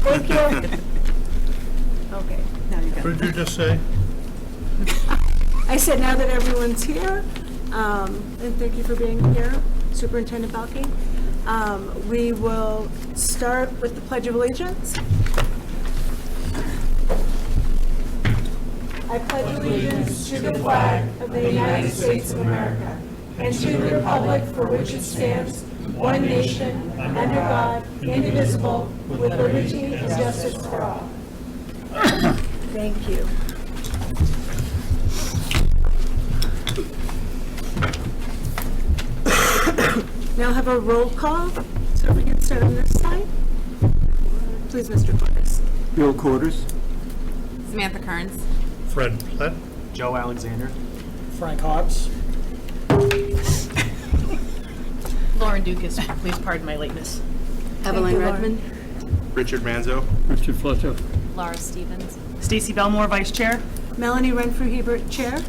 Thank you. Okay, now you got What it. did you just say? I said now that everyone's here, and thank you for being here, Superintendent Balke. We will start with the Pledge of Allegiance. I pledge allegiance to the flag of the United States of America and to the republic for which it stands, one nation, under God, indivisible, with liberty and justice for all. Thank you. Now have a roll call, so we can start on this side. Please, Mr. Cordes. Bill Quarters. Samantha Kearns. Fred Platt? Joe Alexander. Frank Hobbs. Lauren Dukas, please pardon my lateness. Evelyn Lauren. Redmond. Richard Manzo. Richard Fletcher. Laura Stevens. Stacy Belmore, Vice Chair. Melanie Renfrew Hebert, Chair.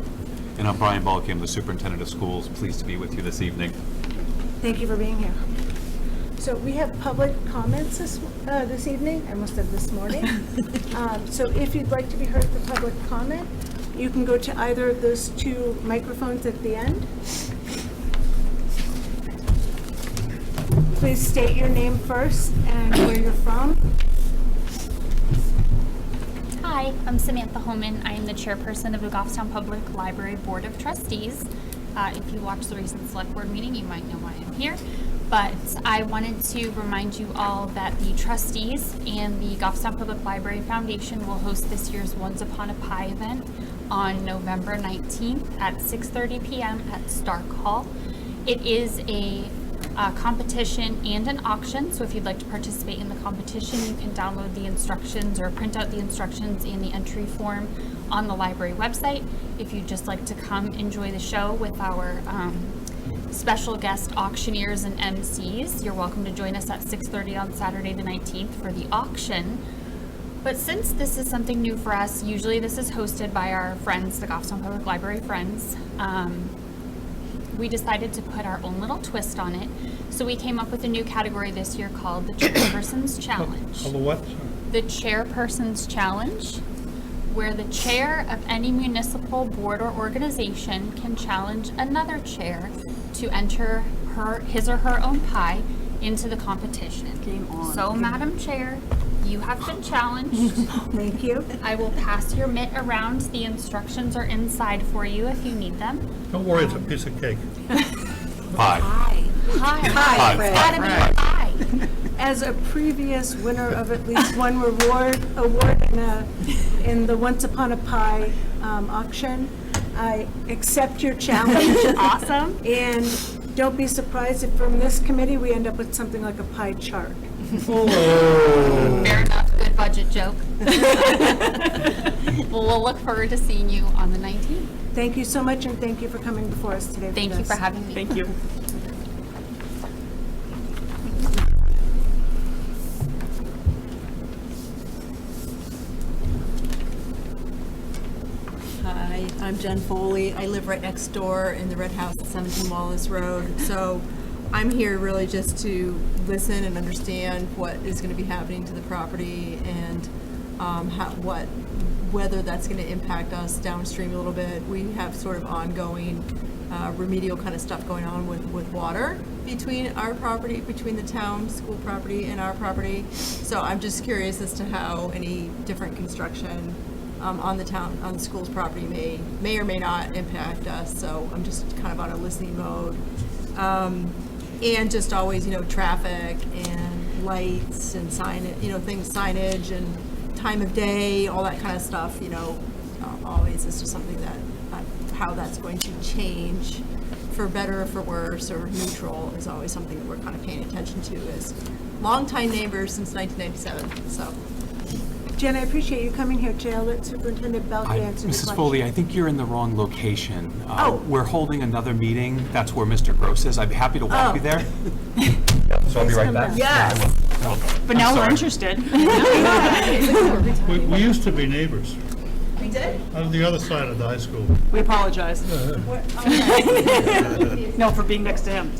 And I'm Brian Balke, the Superintendent of Schools. Pleased to be with you this evening. Thank you for being here. So we have public comments this evening, I almost said this morning. So if you'd like to be heard for public comment, you can go to either of those two microphones at the end. Please state your name first and where you're from. Hi, I'm Samantha Homan. I am the chairperson of the Goffstown Public Library Board of Trustees. If you watched the recent select board meeting, you might know why I'm here. But I wanted to remind you all that the trustees and the Goffstown Public Library Foundation will host this year's Once Upon a Pie event on November 19th at 6:30 p.m. at Stark Hall. It is a competition and an auction, so if you'd like to participate in the competition, you can download the instructions or print out the instructions in the entry form on the library website. If you'd just like to come enjoy the show with our special guest auctioneers and MCs, you're welcome to join us at 6:30 on Saturday the 19th for the auction. But since this is something new for us, usually this is hosted by our friends, the Goffstown Public Library friends. We decided to put our own little twist on it. So we came up with a new category this year called the Chairperson's Challenge. Called the what? The Chairperson's Challenge, where the chair of any municipal board or organization can challenge another chair to enter his or her own pie into the competition. Game on. So, Madam Chair, you have been challenged. Thank you. I will pass your mitt around. The instructions are inside for you if you need them. Don't worry, it's a piece of cake. Hi. Hi. Hi, Fred. Adam, hi. As a previous winner of at least one award in the Once Upon a Pie auction, I accept your challenge. Awesome. And don't be surprised if from this committee we end up with something like a pie chart. Fair enough. Good budget joke. Well, we'll look forward to seeing you on the 19th. Thank you so much, and thank you for coming before us today. Thank you for having me. Thank you. Hi, I'm Jen Foley. I live right next door in the Red House at 17 Wallace Road. So I'm here really just to listen and understand what is going to be happening to the property and whether that's going to impact us downstream a little bit. We have sort of ongoing remedial kind of stuff going on with water between our property, between the town school property and our property. So I'm just curious as to how any different construction on the school's property may or may not impact us. So I'm just kind of on a listening mode. And just always, traffic and lights and signage and time of day, all that kind of stuff, always is just something that, how that's going to change for better or for worse or neutral is always something that we're kind of paying attention to as longtime neighbors since 1997, so. Jen, I appreciate you coming here today. I'll let Superintendent Balke answer the Mrs. question. Foley, I think you're in the wrong location. Oh. We're holding another meeting. That's where Mr. Gross is. I'd be happy to walk you there. So I'll be right back. Yes. But now we're sorry. interested. We used to be neighbors. We did? On the other side of the high school. We apologize. No, for being next to him.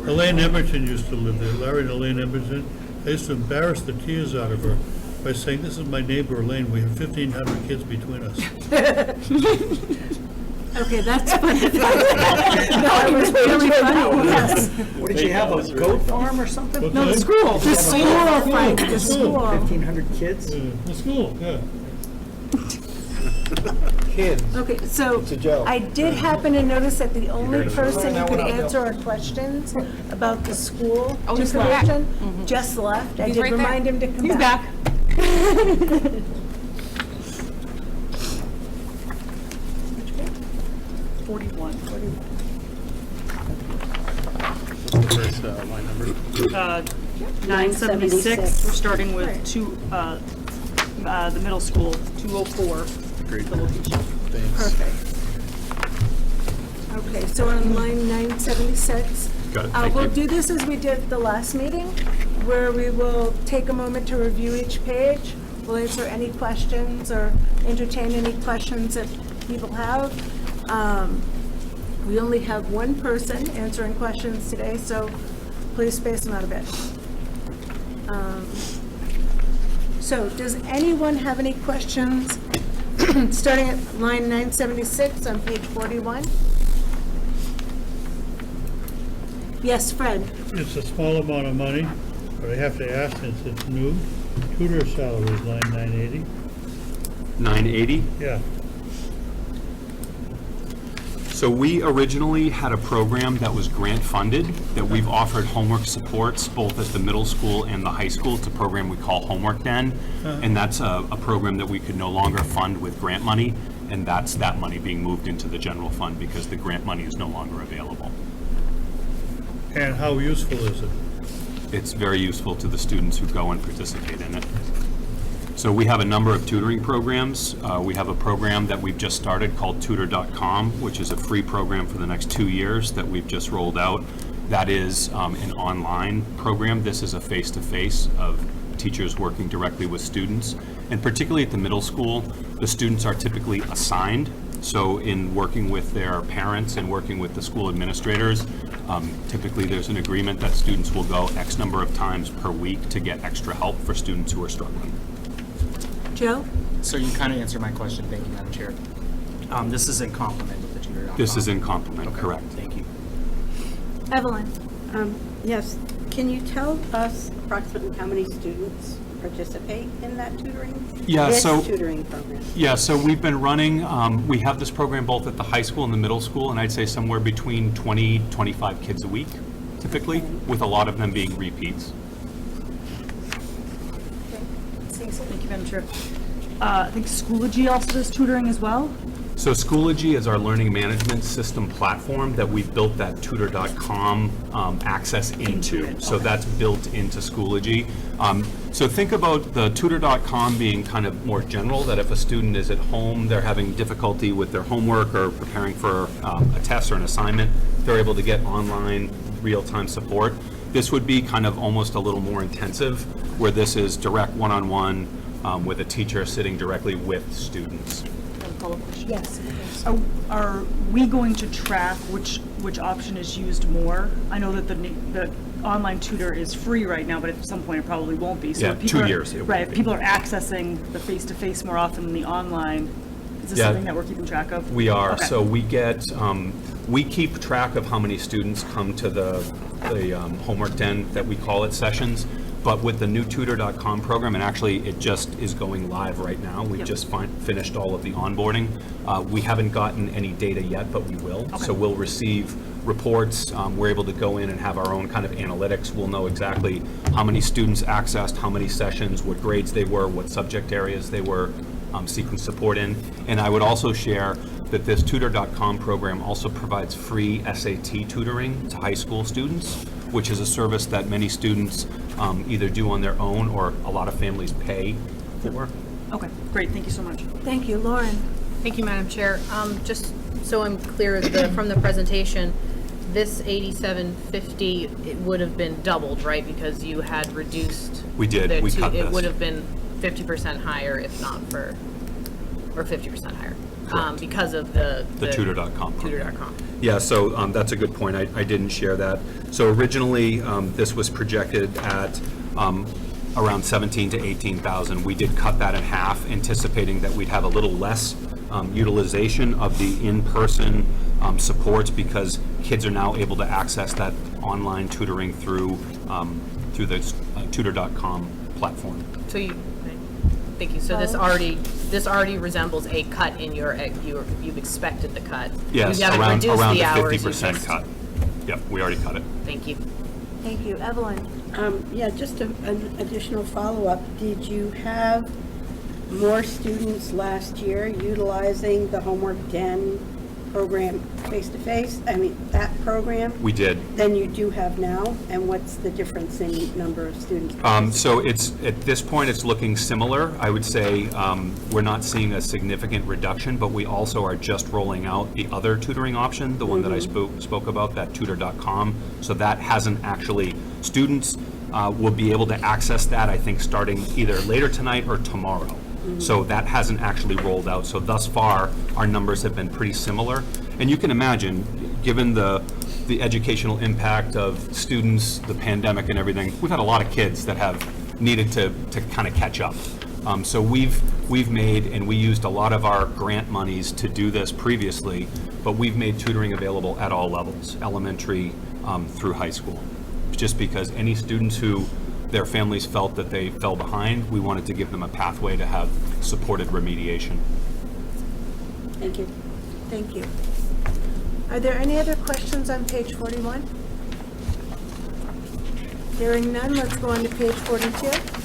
Elaine Emberton used to live there, Larry and Elaine Emberton. I used to embarrass the tears out of her by saying, "This is my neighbor Elaine, we have 1,500 kids between us." Okay, that's funny. No, it was really funny, yes. What did you have, a goat farm or something? What's No, the that? school, Frank, the school. 1,500 kids? Yeah, the school, yeah. Kids. Okay, so It's a joke. I did happen to notice that the only person who could answer our questions about the school he's back. information just left. I He's did right there. remind him to come He's back. back. 41. What's the first line number? 976, we're starting with the middle school, 204, Great. the location. Thanks. Perfect. Okay, so on line 976. Got it, thank We'll you. do this as we did the last meeting, where we will take a moment to review each page. We'll answer any questions or entertain any questions that people have. We only have one person answering questions today, so please space them out a bit. So does anyone have any questions, starting at line 976 on page 41? Yes, Fred? It's a small amount of money, but I have to ask, since it's new, tutor salary is line 980. 980? Yeah. So we originally had a program that was grant funded, that we've offered homework supports both at the middle school and the high school. It's a program we call Homework Den, and that's a program that we could no longer fund with grant money, and that's that money being moved into the general fund because the grant money is no longer available. And how useful is it? It's very useful to the students who go and participate in it. So we have a number of tutoring programs. We have a program that we've just started called Tutor.com, which is a free program for the next 2 years that we've just rolled out. That is an online program. This is a face-to-face of teachers working directly with students. And particularly at the middle school, the students are typically assigned. So in working with their parents and working with the school administrators, typically there's an agreement that students will go X number of times per week to get extra help for students who are struggling. Joe? So you kind of answered my question, thank you, Madam Chair. This is in complement with the tutor.com. This is in complement, Okay, correct. Thank you. Evelyn? Yes, can you tell us approximately how many students participate in that tutoring? Yeah, This so- tutoring program? Yeah, so we've been running, we have this program both at the high school and the middle school, and I'd say somewhere between 20, 25 kids a week, typically, with a lot of them being repeats. Thank you, Madam Chair. I think Schoology also does tutoring as well. So Schoology is our learning management system platform that we've built that tutor.com access into. it, So okay. that's built into Schoology. So think about the tutor.com being kind of more general, that if a student is at home, they're having difficulty with their homework or preparing for a test or an assignment, they're able to get online real-time support. This would be kind of almost a little more intensive, where this is direct one-on-one with a teacher sitting directly with students. Follow-up question. Yes. Are we going to track which option is used more? I know that the online tutor is free right now, but at some point it probably won't be. So Yeah, if people 2 are- years it won't Right, if be. people are accessing the face-to-face more often than the online, is this Yeah. something that we're keeping track of? We are, Okay. so we get, we keep track of how many students come to the Homework Den, that we call it, sessions. But with the new tutor.com program, and actually it just is going live right now, we Yep. just finished all of the onboarding. We haven't gotten any data yet, but we will. So we'll receive reports. We're able to go in and have our own kind of analytics. We'll know exactly how many students accessed, how many sessions, what grades they were, what subject areas they were seeking support in. And I would also share that this tutor.com program also provides free SAT tutoring to high school students, which is a service that many students either do on their own or a lot of families pay for. Okay, great, thank you so much. Thank you. Lauren? Thank you, Madam Chair. Just so I'm clear, from the presentation, this 8750, it would have been doubled, right? Because you had reduced. We did. the We two- cut It this. would have been 50% higher if not for, or 50% higher. Correct. because of the Tutor.com program. Tutor.com. Yeah, so that's a good point. I didn't share that. So originally, this was projected at around 17 to 18,000. We did cut that in half, anticipating that we'd have a little less utilization of the in-person supports because kids are now able to access that online tutoring through the Tutor.com platform. So thank you. So this already resembles a cut in you've expected the cut. Yes, You haven't around reduced the the hours, you 50% just- cut. Yep, we already cut it. Thank you. Thank you. Evelyn? Yeah, just an additional follow-up. Did you have more students last year utilizing the Homework Den program face-to-face? I mean, that program? We did. Than you do have now? And what's the difference in number of students? So it's, at this point, it's looking similar. I would say we're not seeing a significant reduction, but we also are just rolling out the other tutoring option, the one that I spoke about, that Tutor.com. So that hasn't actually, students will be able to access that, I think, starting either later tonight or tomorrow. So that hasn't actually rolled out. So thus far, our numbers have been pretty similar. And you can imagine, given the educational impact of students, the pandemic and everything, we've had a lot of kids that have needed to kind of catch up. So we've made, and we used a lot of our grant monies to do this previously, but we've made tutoring available at all levels, elementary through high school. Just because any students who their families felt that they fell behind, we wanted to give them a pathway to have supported remediation. Thank you. Thank you. Are there any other questions on page 41? Hearing none, let's go on to page 42.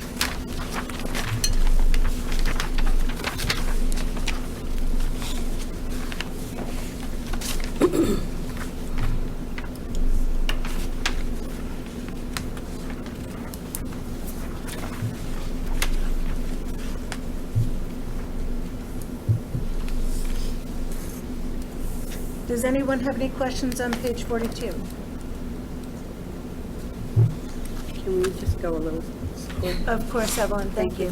Does anyone have any questions on page 42? Can we just go a little slow? Of course, Evelyn, thank you.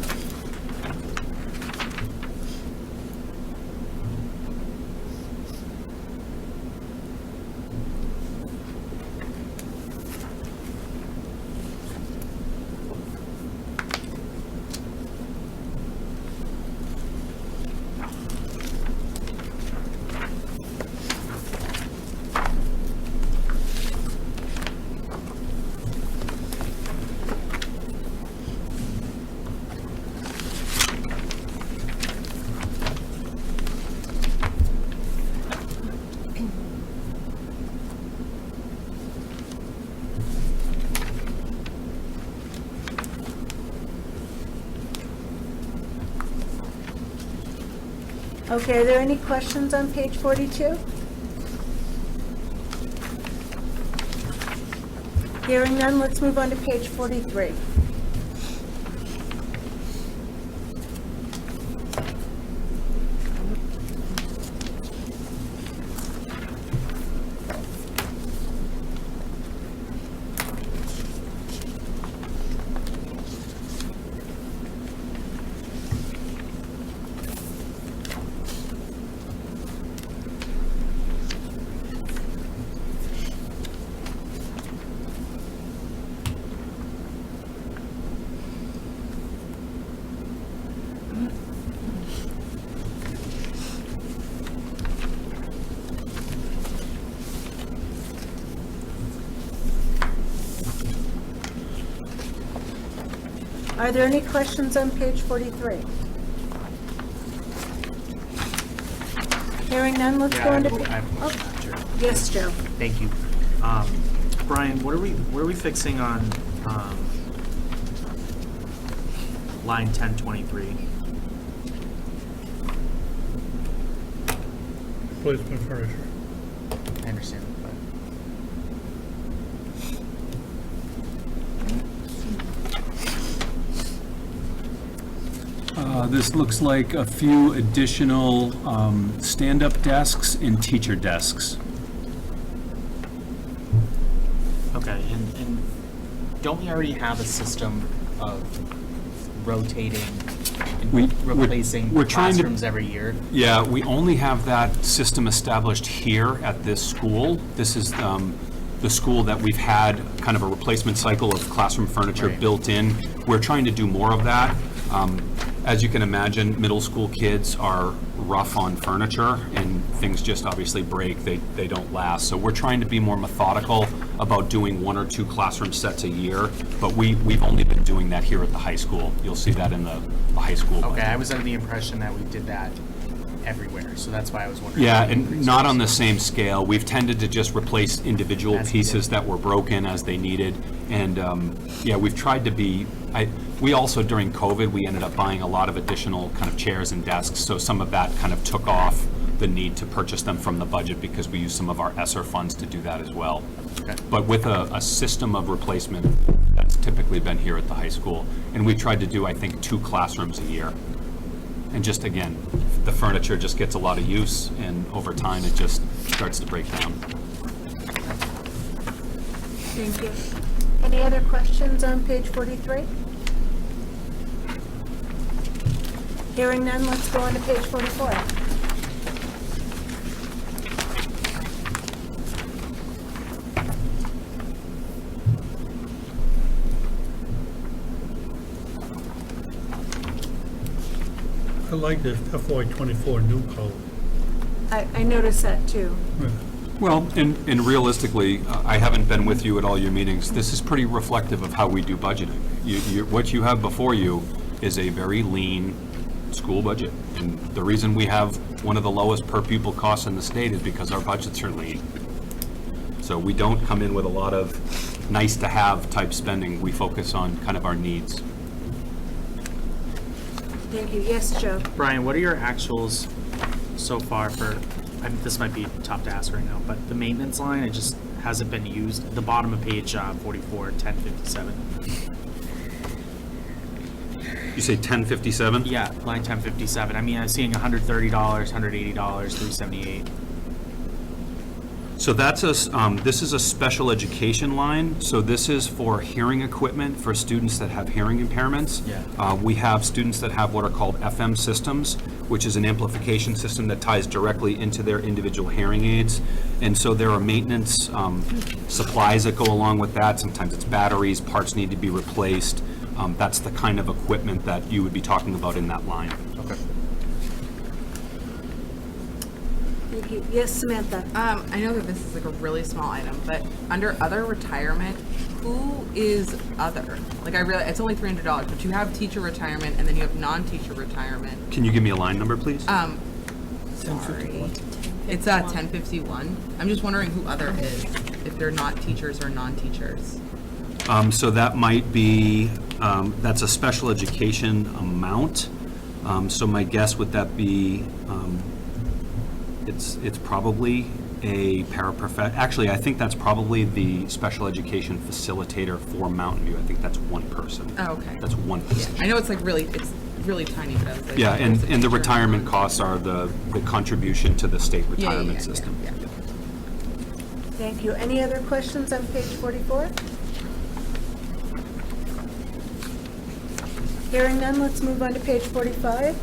Okay, are there any questions on page 42? Hearing none, let's move on to page 43. Are there any questions on page 43? Hearing none, let's go into. I have a question, Madam Chair. Yes, Joe. Thank you. Brian, what are we fixing on line 1023? Replacement furniture. I understand, but This looks like a few additional stand-up desks and teacher desks. okay, and don't we already have a system of rotating We- and replacing we're trying to- classrooms every year? Yeah, we only have that system established here at this school. This is the school that we've had kind of a replacement cycle of classroom furniture Right. built in. We're trying to do more of that. As you can imagine, middle school kids are rough on furniture, and things just obviously break, they don't last. So we're trying to be more methodical about doing 1 or 2 classroom sets a year, but we've only been doing that here at the high school. You'll see that in the high school budget. Okay, I was under the impression that we did that everywhere, so that's why I was wondering. Yeah, what the and increase not was. on the same scale. We've tended to just replace individual As pieces needed. that were broken as they needed. And, yeah, we've tried to be, we also, during COVID, we ended up buying a lot of additional kind of chairs and desks. So some of that kind of took off the need to purchase them from the budget because we used some of our ESSER funds to do that as well. Okay. But with a system of replacement, that's typically been here at the high school. And we tried to do, I think, 2 classrooms a year. And just, again, the furniture just gets a lot of use, and over time, it just starts to break down. Thank you. Any other questions on page 43? Hearing none, let's go on to page 44. I like this FY24 new color. I noticed that too. Well, and realistically, I haven't been with you at all your meetings. This is pretty reflective of how we do budgeting. What you have before you is a very lean school budget. And the reason we have one of the lowest per pupil costs in the state is because our budgets are lean. So we don't come in with a lot of nice-to-have type spending. We focus on kind of our needs. Thank you. Yes, Joe? Brian, what are your actuals so far for, this might be tough to ask right now, but the maintenance line, it just hasn't been used. The bottom of page 44, 1057. You say 1057? Yeah, line 1057. I mean, I'm seeing $130, $180, $378. So that's this is a special education line. So this is for hearing equipment for students that have hearing impairments. Yeah. We have students that have what are called FM systems, which is an amplification system that ties directly into their individual hearing aids. And so there are maintenance supplies that go along with that. Sometimes it's batteries, parts need to be replaced. That's the kind of equipment that you would be talking about in that line. Okay. Thank you. Yes, Samantha? I know that this is like a really small item, but under other retirement, who is other? Like I realize it's only $300, but you have teacher retirement and then you have non-teacher retirement. Can you give me a line number, please? Sorry. It's 1051. I'm just wondering who other is, if they're not teachers or non-teachers. So that might be, that's a special education amount. So my guess would that be, it's probably a actually, I think that's probably the special education facilitator for Mountain View. I think that's one person. Oh, okay. That's one position. I know it's really tiny, but I was like. Yeah, and is it the teacher or retirement non? costs are the contribution to the state Yeah, retirement yeah. system. Thank you. Any other questions on page 44? Hearing none, let's move on to page 45.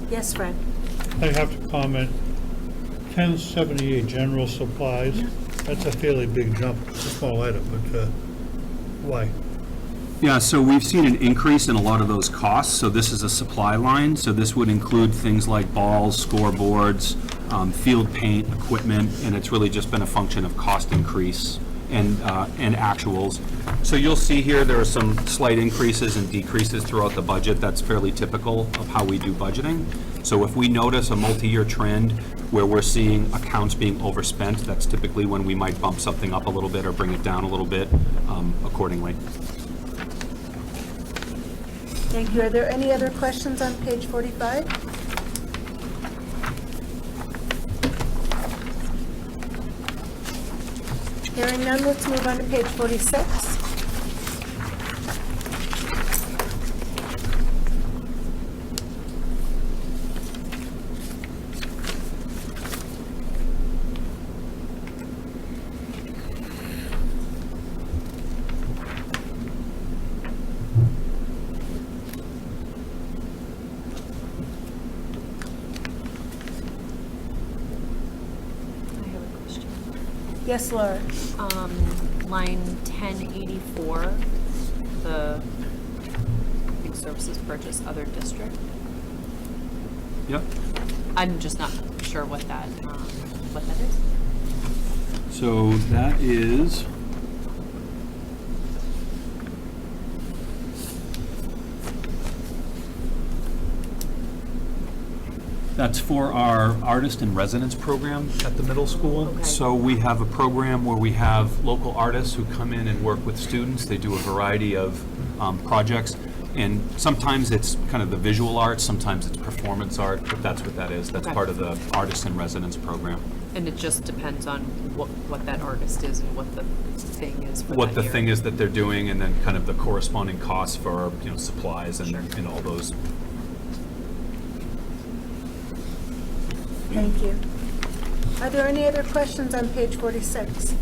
Yes, Fred? I have to comment, 1078 general supplies, that's a fairly big jump. It's a small item, but why? Yeah, so we've seen an increase in a lot of those costs. So this is a supply line. So this would include things like balls, scoreboards, field paint, equipment, and it's really just been a function of cost increase and actuals. So you'll see here there are some slight increases and decreases throughout the budget. That's fairly typical of how we do budgeting. So if we notice a multi-year trend where we're seeing accounts being overspent, that's typically when we might bump something up a little bit or bring it down a little bit accordingly. Thank you. Are there any other questions on page 45? Hearing none, let's move on to page 46. Yes, Laura? Line 1084, the, I think, services purchase other district. Yep. I'm just not sure what that is. So that is, that's for our artist in residence program at the middle school. Okay. So we have a program where we have local artists who come in and work with students. They do a variety of projects. And sometimes it's kind of the visual arts, sometimes it's performance art, but that's what that is. That's Okay. part of the artist in residence program. And it just depends on what that artist is and what the thing is for What that the thing year. is that they're doing, and then kind of the corresponding costs for, supplies and, Sure. and all those. Thank you. Are there any other questions on page 46?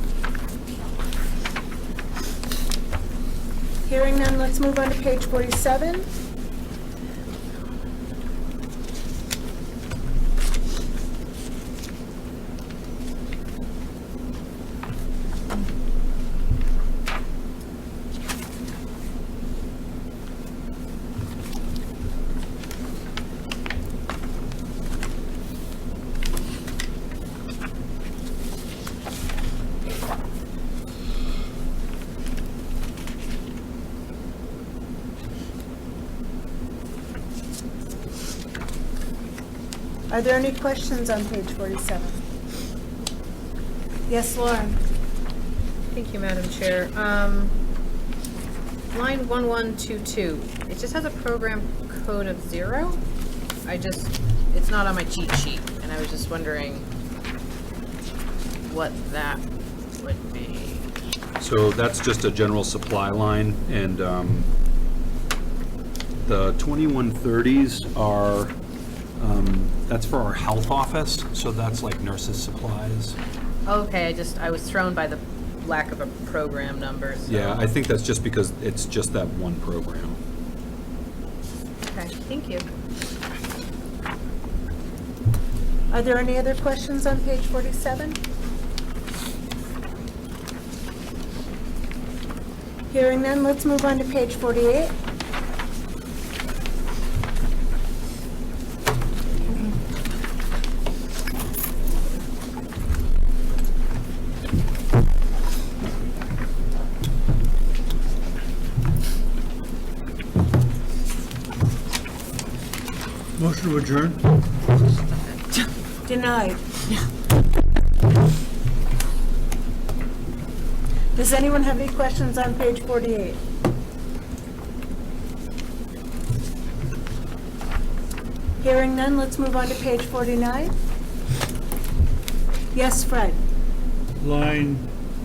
Hearing none, let's move on to page 47. Are there any questions on page 47? Yes, Lauren? Thank you, Madam Chair. Line 1122, it just has a program code of 0. It's not on my cheat sheet, and I was just wondering what that would be. So that's just a general supply line, and the 2130s are, that's for our health office, so that's like nurses' supplies. Okay, I was thrown by the lack of a program number, so. Yeah, I think that's just because it's just that one program. Okay, thank you. Are there any other questions on page 47? Hearing none, let's move on to page 48. Motion to adjourn? Denied. Does anyone have any questions on page 48? Hearing none, let's move on to page 49. Yes, Fred? Line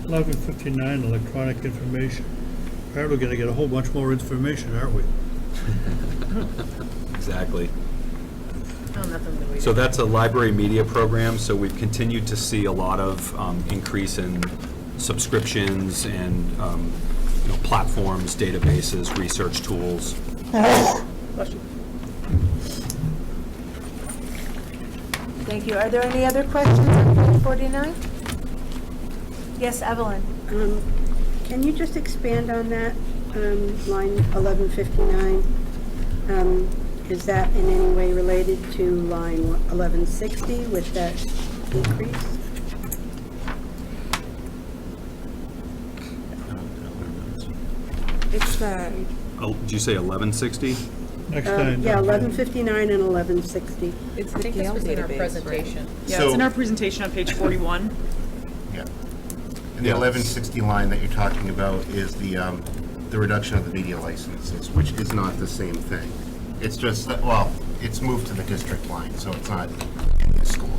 1159, electronic information. Apparently we're going to get a whole bunch more information, aren't we? Exactly. Oh, nothing that we. So that's a library media program, so we've continued to see a lot of increase in subscriptions and platforms, databases, research tools. Thank you. Are there any other questions on page 49? Yes, Evelyn? Can you just expand on that, line 1159? Is that in any way related to line 1160 with that increase? It's the, Oh, did you say 1160? Next time. Yeah, 1159 and 1160. It's I the think this Gale was in our database, right? presentation. Yeah, it's in our presentation on page 41. Yeah. And the 1160 line that you're talking about is the reduction of the media licenses, which is not the same thing. It's just that, well, it's moved to the district line, so it's not in the school.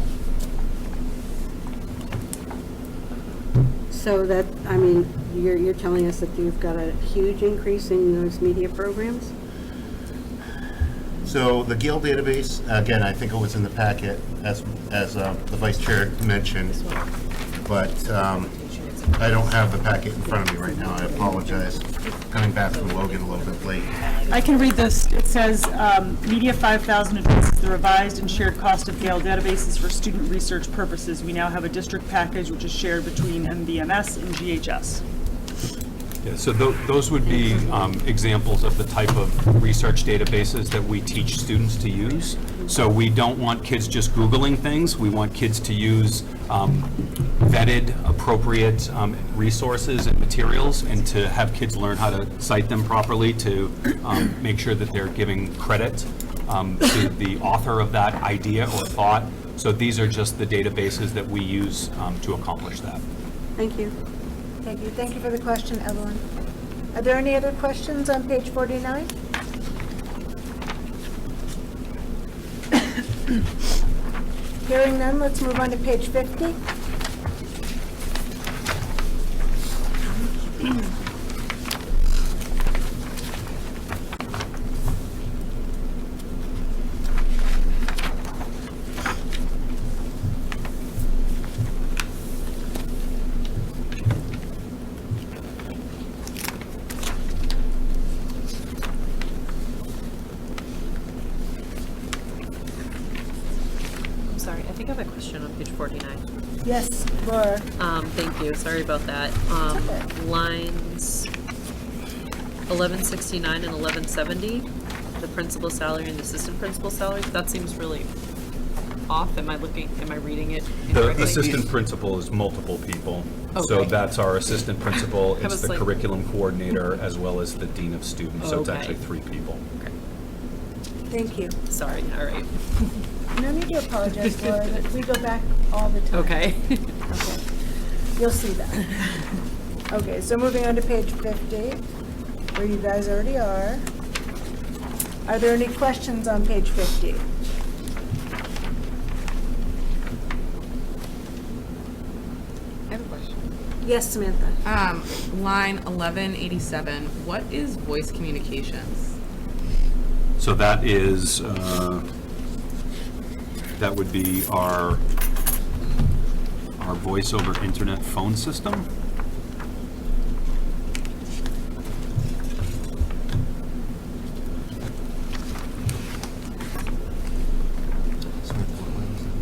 So that, I mean, you're telling us that you've got a huge increase in those media programs? So the Gale database, again, I think it was in the packet, as the vice chair mentioned, but I don't have the packet in front of me right now, I apologize. Coming back from Logan a little bit late. I can read this. It says, Media 5000 addresses the revised and shared cost of Gale databases for student research purposes. We now have a district package which is shared between MVMS and GHS. Yeah, so those would be examples of the type of research databases that we teach students to use. So we don't want kids just Googling things. We want kids to use vetted, appropriate resources and materials, and to have kids learn how to cite them properly, to make sure that they're giving credit to the author of that idea or thought. So these are just the databases that we use to accomplish that. Thank you. Thank you. Thank you for the question, Evelyn. Are there any other questions on page 49? Hearing none, let's move on to page 50. I'm sorry, I think I have a question on page 49. Yes, Laura. Thank you, sorry about that. Lines 1169 and 1170, the principal salary and the assistant principal salary, that seems really off. Am I reading it The incorrectly? assistant principal is multiple people. So Okay. that's our assistant principal, I it's was the like- curriculum coordinator, as well as the dean of students. So it's Okay. actually 3 people. Thank you. Sorry, all right. No need to apologize, Laura. We go back all the time. Okay. Okay. You'll see that. Okay, so moving on to page 50, where you guys already are. Are there any questions on page 50? I have a question. Yes, Samantha. Line 1187, what is voice communications? So that is, that would be our voice over internet phone system.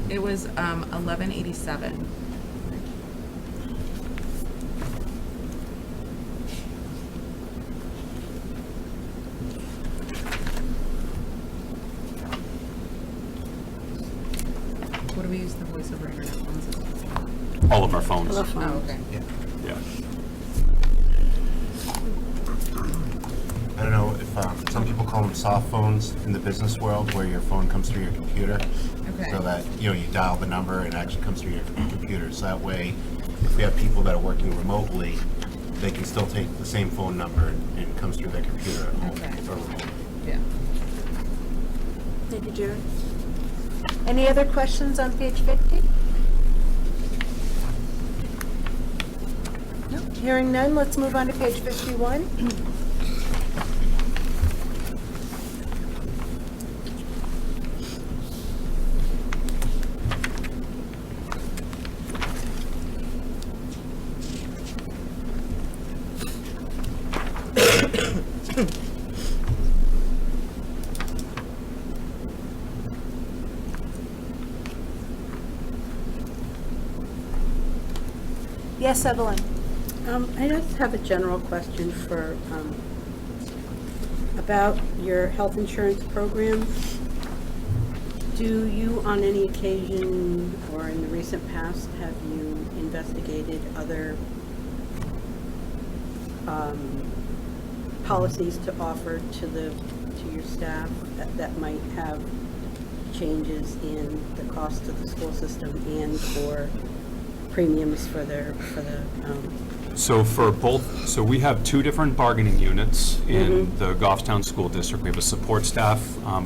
It was 1187. What do we use the voice over internet phone system? All of our phones. Oh, okay. Yeah. I don't know if, some people call them soft phones in the business world, where your phone comes through your computer. Okay. So that, you dial the number and it actually comes through your computer. So that way, if we have people that are working remotely, they can still take the same phone number and it comes through their computer at home Okay. or remotely. Yeah. Thank you, Jared. Any other questions on page 50? No. Hearing none, let's move on to page 51. Yes, Evelyn. I just have a general question for, about your health insurance program. Do you, on any occasion, or in the recent past, have you investigated other policies to offer to your staff that might have changes in the cost of the school system and/or premiums for the So for both, so we have 2 different bargaining units in the Goffstown School District. We have a support staff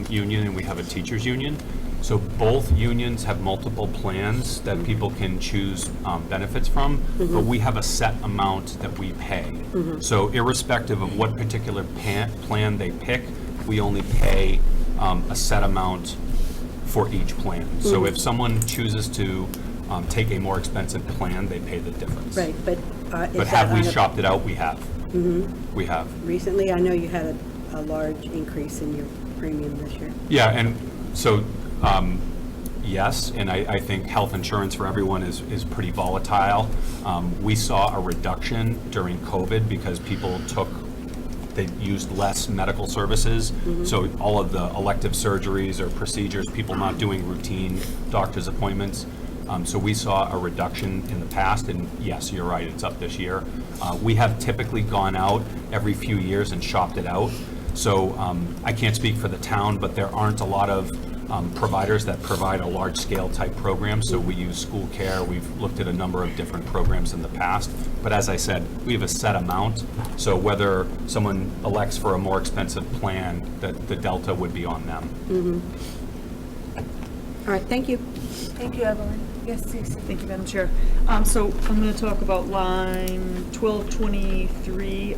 union and we have a teachers union. So both unions have multiple plans that people can choose benefits from, but we have a set amount that we pay. So irrespective of what particular plan they pick, we only pay a set amount for each plan. So if someone chooses to take a more expensive plan, they pay the difference. Right, but is But that have we on a- shopped it out? We have. Mhm. We have. Recently, I know you had a large increase in your premium this year. Yeah, and so, yes, and I think health insurance for everyone is pretty volatile. We saw a reduction during COVID because people they used less medical services. So all of the elective surgeries or procedures, people not doing routine doctor's appointments. So we saw a reduction in the past, and yes, you're right, it's up this year. We have typically gone out every few years and shopped it out. So I can't speak for the town, but there aren't a lot of providers that provide a large-scale type program. So we use school care. We've looked at a number of different programs in the past. But as I said, we have a set amount. So whether someone elects for a more expensive plan, the delta would be on them. All right, thank you. Thank you, Evelyn. Yes, Susan. Thank you, Madam Chair. So I'm going to talk about line 1223.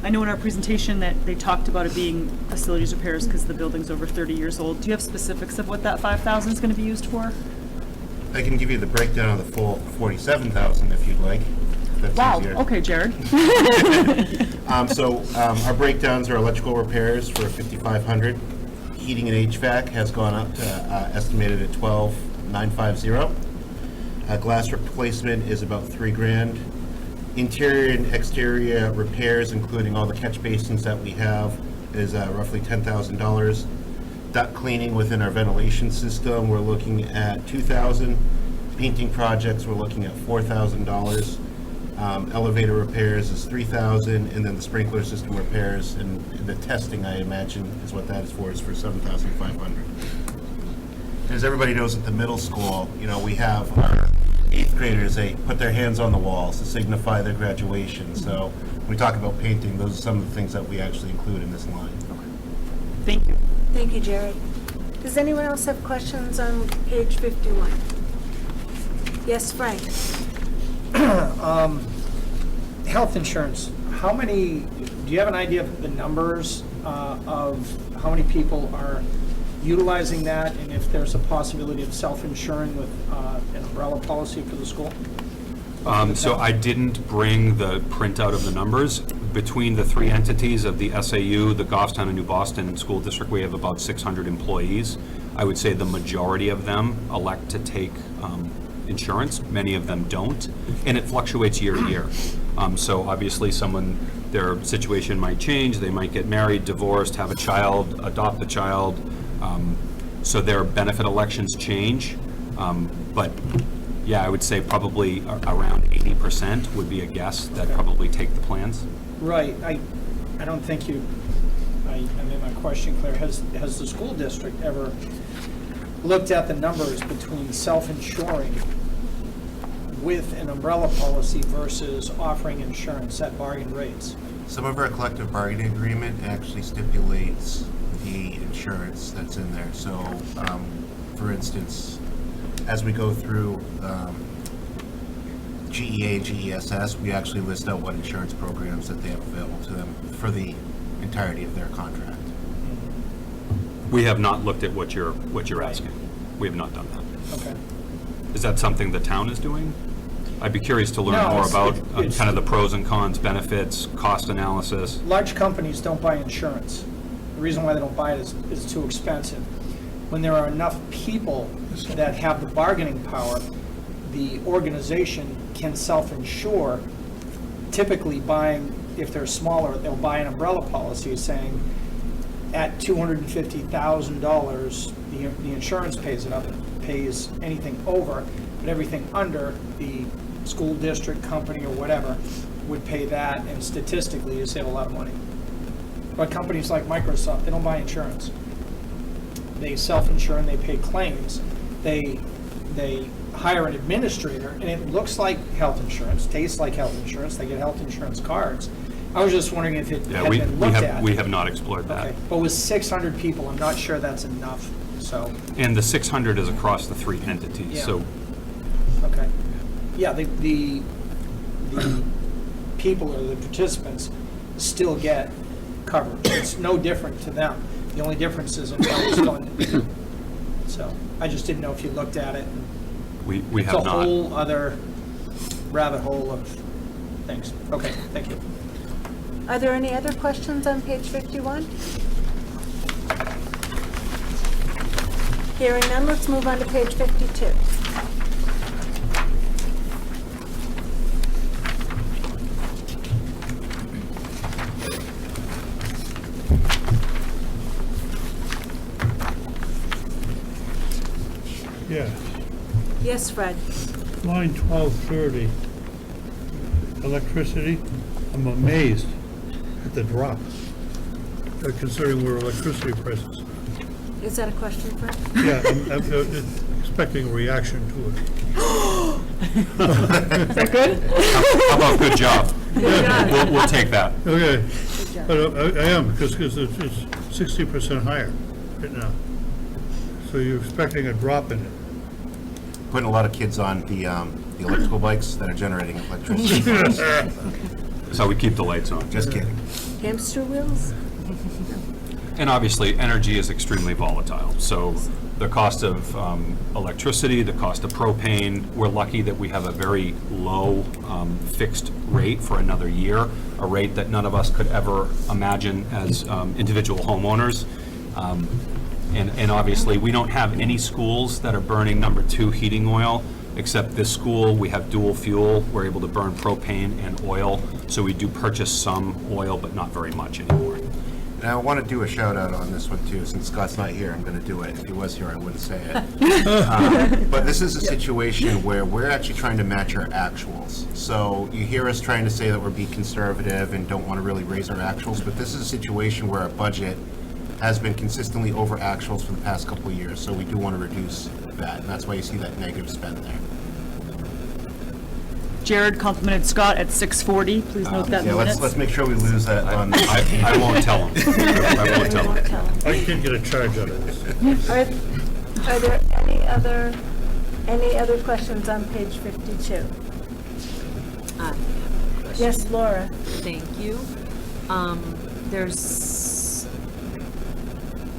I know in our presentation that they talked about it being facilities repairs because the building's over 30 years old. Do you have specifics of what that 5,000 is going to be used for? I can give you the breakdown of the full 47,000 if you'd like. if that's Wow, easier. okay, Jared. Our breakdowns are electrical repairs for 5,500. Heating and HVAC has gone up to estimated at 12,950. Glass replacement is about $3,000. Interior and exterior repairs, including all the catch basins that we have, is roughly $10,000. Duct cleaning within our ventilation system, we're looking at $2,000. Painting projects, we're looking at $4,000. Elevator repairs is $3,000, and then the sprinkler system repairs and the testing, I imagine, is what that is for $7,500. As everybody knows at the middle school, we have our 8th graders, they put their hands on the walls to signify their graduation. So when we talk about painting, those are some of the things that we actually include in this line. Thank you. Thank you, Jared. Does anyone else have questions on page 51? Yes, Frank? Health insurance, do you have an idea of the numbers of how many people are utilizing that, and if there's a possibility of self-insuring with an umbrella policy for the school? So I didn't bring the printout of the numbers. Between the three entities of the SAU, the Goffstown and New Boston School District, we have about 600 employees. I would say the majority of them elect to take insurance. Many of them don't, and it fluctuates year to year. So obviously their situation might change. They might get married, divorced, have a child, adopt a child. So their benefit elections change. But yeah, I would say probably around 80% would be a guess that probably take the plans. Right. I don't think I made my question clear. Has the school district ever looked at the numbers between self-insuring with an umbrella policy versus offering insurance at bargain rates? Some of our collective bargaining agreement actually stipulates the insurance that's in there. So, for instance, as we go through GEA and GESS, we actually list out what insurance programs that they have available to them for the entirety of their contract. We have not looked at what you're asking. We have not done that. Okay. Is that something the town is doing? I'd be curious to learn No, more it's- about it's- kind of the pros and cons, benefits, cost analysis. Large companies don't buy insurance. The reason why they don't buy it is it's too expensive. When there are enough people that have the bargaining power, the organization can self-insure, typically if they're smaller, they'll buy an umbrella policy saying at $250,000, the insurance pays it up, it pays anything over, but everything under, the school district, company, or whatever, would pay that, and statistically, you save a lot of money. But companies like Microsoft, they don't buy insurance. They self-insure and they pay claims. They hire an administrator, and it looks like health insurance, tastes like health insurance. They get health insurance cards. I was just wondering if it had been looked at. We have not explored that. Okay, but with 600 people, I'm not sure that's enough, so. And the 600 is across the three entities, Yeah. so Okay. Yeah, the people or the participants still get coverage. It's no different to them. The only difference is in how it's done. So I just didn't know if you looked at it. We It's have a not. whole other rabbit hole of things. Okay, thank you. Are there any other questions on page 51? Hearing none, let's move on to page 52. Yeah, Yes, Fred? line 1230, electricity, I'm amazed at the drop, considering where electricity prices. Is that a question, Fred? Yeah, I'm expecting a reaction to it. Is that good? How about good job? We'll take that. Okay, job. but I am, because it's 60% higher right now. So you're expecting a drop in it. Putting a lot of kids on the electrical bikes that are generating electricity. That's how we keep the lights on. Just kidding. Hamster wheels? And obviously, energy is extremely volatile. So the cost of electricity, the cost of propane, we're lucky that we have a very low fixed rate for another year, a rate that none of us could ever imagine as individual homeowners. And obviously, we don't have any schools that are burning number 2 heating oil, except this school, we have dual fuel. We're able to burn propane and oil. So we do purchase some oil, but not very much anymore. And I want to do a shout out on this one too. Since Scott's not here, I'm going to do it. If he was here, I wouldn't say it. But this is a situation where we're actually trying to match our actuals. So you hear us trying to say that we're being conservative and don't want to really raise our actuals, but this is a situation where our budget has been consistently over actuals for the past couple of years. So we do want to reduce that. And that's why you see that negative spend there. Jared complimented Scott at 6:40. Please note that in Yeah, the minutes. let's make sure we lose that on. I won't tell him. I won't tell him. I can't get a charge out of this. Are there any other questions on page 52? Yes, Laura? Thank you.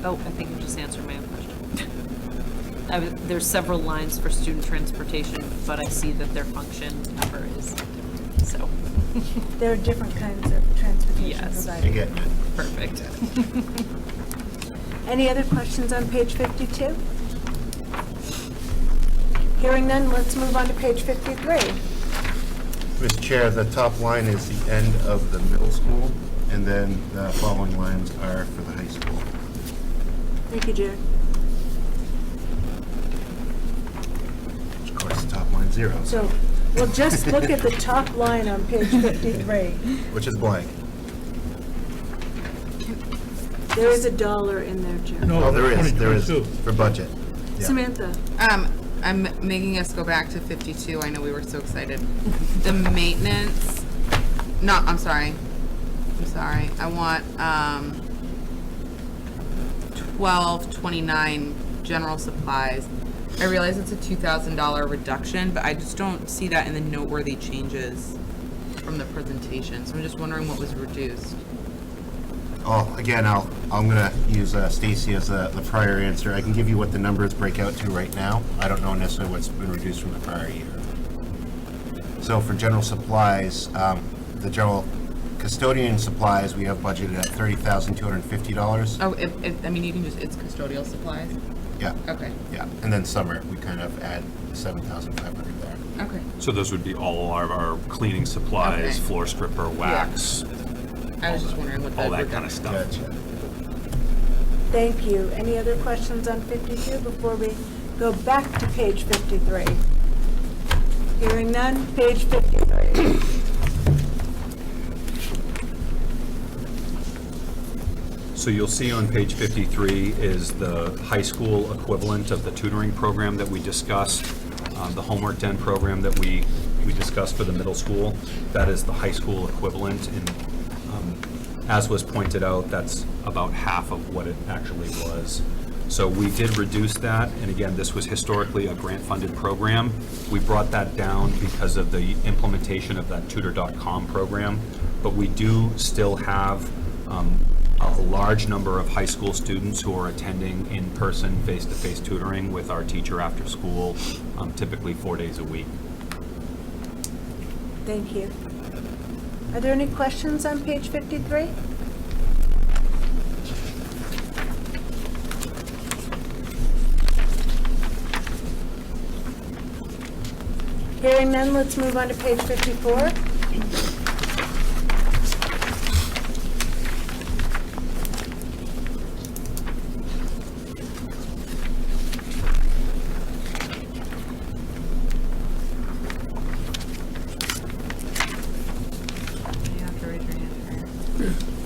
I think you just answered my own question. There's several lines for student transportation, but I see that their function number is different, so. There are different kinds of transportation Yes. provided. I get it. Perfect. Any other questions on page 52? Hearing none, let's move on to page 53. Mr. Chair, the top line is the end of the middle school, and then the following lines are for the high school. Thank you, Jared. Of course, the top line 0, So we'll just look at the top line on page 53. which is blank. There is $1 in there, Jared. No, Oh, there is 2022. for budget. Yeah. Samantha? I'm making us go back to 52. I know we were so excited. The maintenance, no, I'm sorry. I want 1229 general supplies. I realize it's a $2,000 reduction, but I just don't see that in the noteworthy changes from the presentation. So I'm just wondering what was reduced. Oh, again, I'm gonna use Stacy as the prior answer. I can give you what the numbers break out to right now. I don't know necessarily what's been reduced from the prior year. So for general supplies, the general custodian supplies, we have budgeted at $30,250. Oh, I mean, you can just, it's custodial supplies? Yeah, Okay, yeah. And then summer, we kind of add 7,500 there. okay. So those would be all our cleaning supplies, Okay. floor stripper, wax, I was just wondering what all the that kind of stuff. Gotcha. Thank you. Any other questions on 52 before we go back to page 53? Hearing none, page 53. So you'll see on page 53 is the high school equivalent of the tutoring program that we discussed, the homework den program that we discussed for the middle school. That is the high school equivalent, and as was pointed out, that's about half of what it actually was. So we did reduce that, and again, this was historically a grant-funded program. We brought that down because of the implementation of that Tutor.com program, but we do still have a large number of high school students who are attending in-person, face-to-face tutoring with our teacher after school, typically 4 days a week. Thank you. Are there any questions on page 53? Hearing none, let's move on to page 54.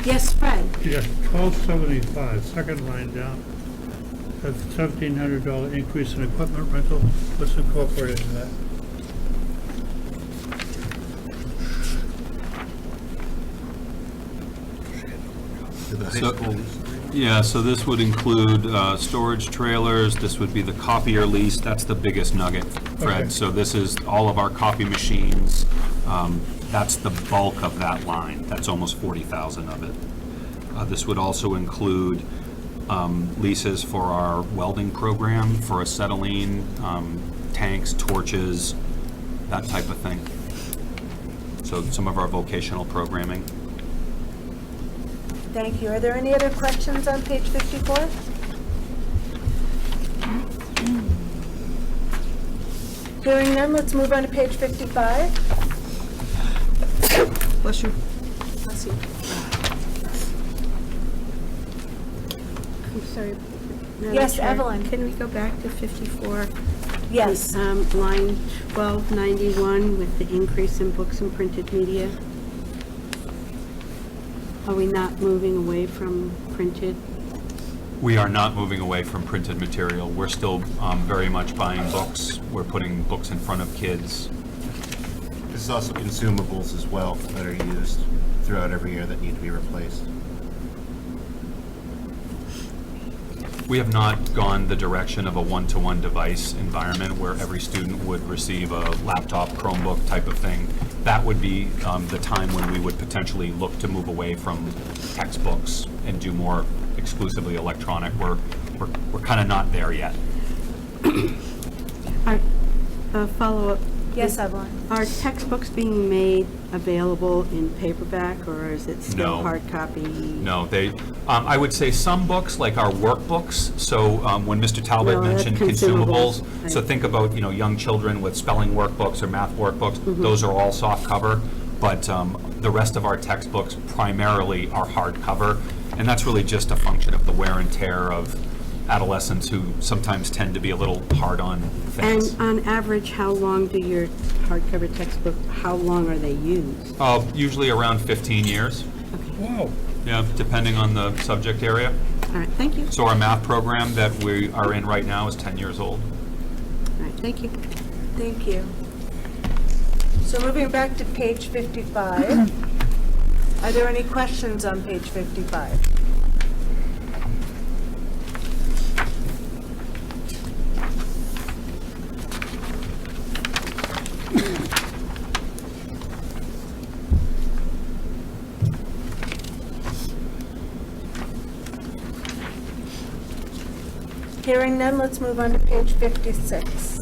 Yes, Fred? Yes, 1275, second line down. That's $1,700 increase in equipment rental. What's incorporated in that? Yeah, so this would include storage trailers, this would be the copier lease, that's the biggest nugget, Fred. Okay. So this is all of our copy machines, that's the bulk of that line, that's almost 40,000 of it. This would also include leases for our welding program, for acetylene, tanks, torches, that type of thing. So some of our vocational programming. Thank you. Are there any other questions on page 54? Hearing none, let's move on to page 55. Bless you. Bless you. I'm sorry. Madam Yes, Chair, Evelyn. Can we go back to 54? Yes. Line 1291 with the increase in books and printed media. Are we not moving away from printed? We are not moving away from printed material. We're still very much buying books. We're putting books in front of kids. This is also consumables as well that are used throughout every year that need to be replaced. We have not gone the direction of a one-to-one device environment where every student would receive a laptop, Chromebook type of thing. That would be the time when we would potentially look to move away from textbooks and do more exclusively electronic. We're kind of not there yet. Follow-up. Yes, Evelyn. Are textbooks being made available in paperback, or is it still No. hard copy? No, they, I would say some books, like our workbooks, so when Mr. Talbot No, that's mentioned consumables. consumables, so think about, young children with spelling workbooks or math workbooks, those are all soft cover, but the rest of our textbooks primarily are hard cover, and that's really just a function of the wear and tear of adolescents who sometimes tend to be a little hard on things. And on average, how long do your hardcover textbooks, how long are they used? Usually around 15 years, Wow. yeah, depending on the subject area. All right, thank you. So our math program that we are in right now is 10 years old. All right, thank you. Thank you. So moving back to page 55. Are there any questions on page 55? Hearing none, let's move on to page 56.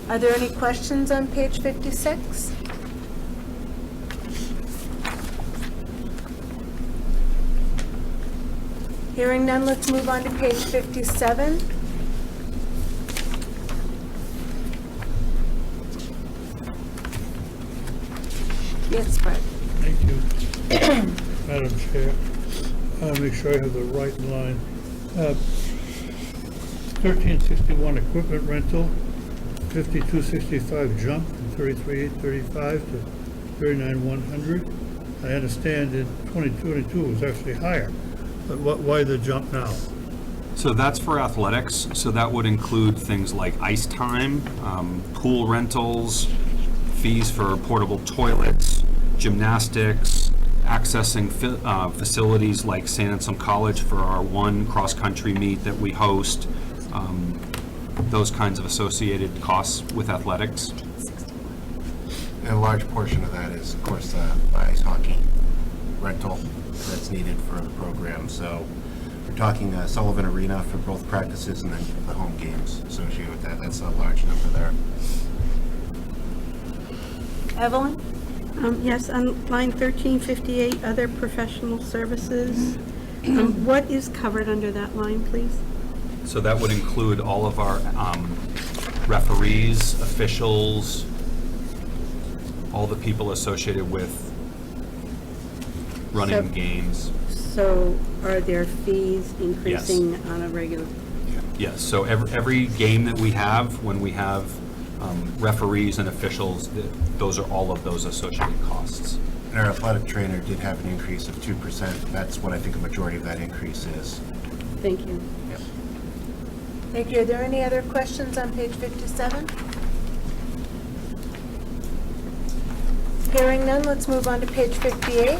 Are there any questions on page 56? Hearing none, let's move on to page 57. Yes, Fred. Thank you. Madam Chair, I'll make sure I have the right line. 1361 equipment rental, 5265 jump from 33,835 to 39,100. I understand in 2022 it was actually higher, but why the jump now? So that's for athletics, so that would include things like ice time, pool rentals, fees for portable toilets, gymnastics, accessing facilities like St. Anselm College for our one cross-country meet that we host, those kinds of associated costs with athletics. And a large portion of that is, of course, the ice hockey rental that's needed for the program. So we're talking Sullivan Arena for both practices and then the home games associated with that. That's a large number there. Evelyn? Yes, on line 1358, other professional services, what is covered under that line, please? So that would include all of our referees, officials, all the people associated with running games. So are there fees increasing on a regular? Yes, so every game that we have, when we have referees and officials, those are all of those associated costs. And our athletic trainer did have an increase of 2%. That's what I think a majority of that increase is. Thank you. Yep. Thank you. Are there any other questions on page 57? Hearing none, let's move on to page 58.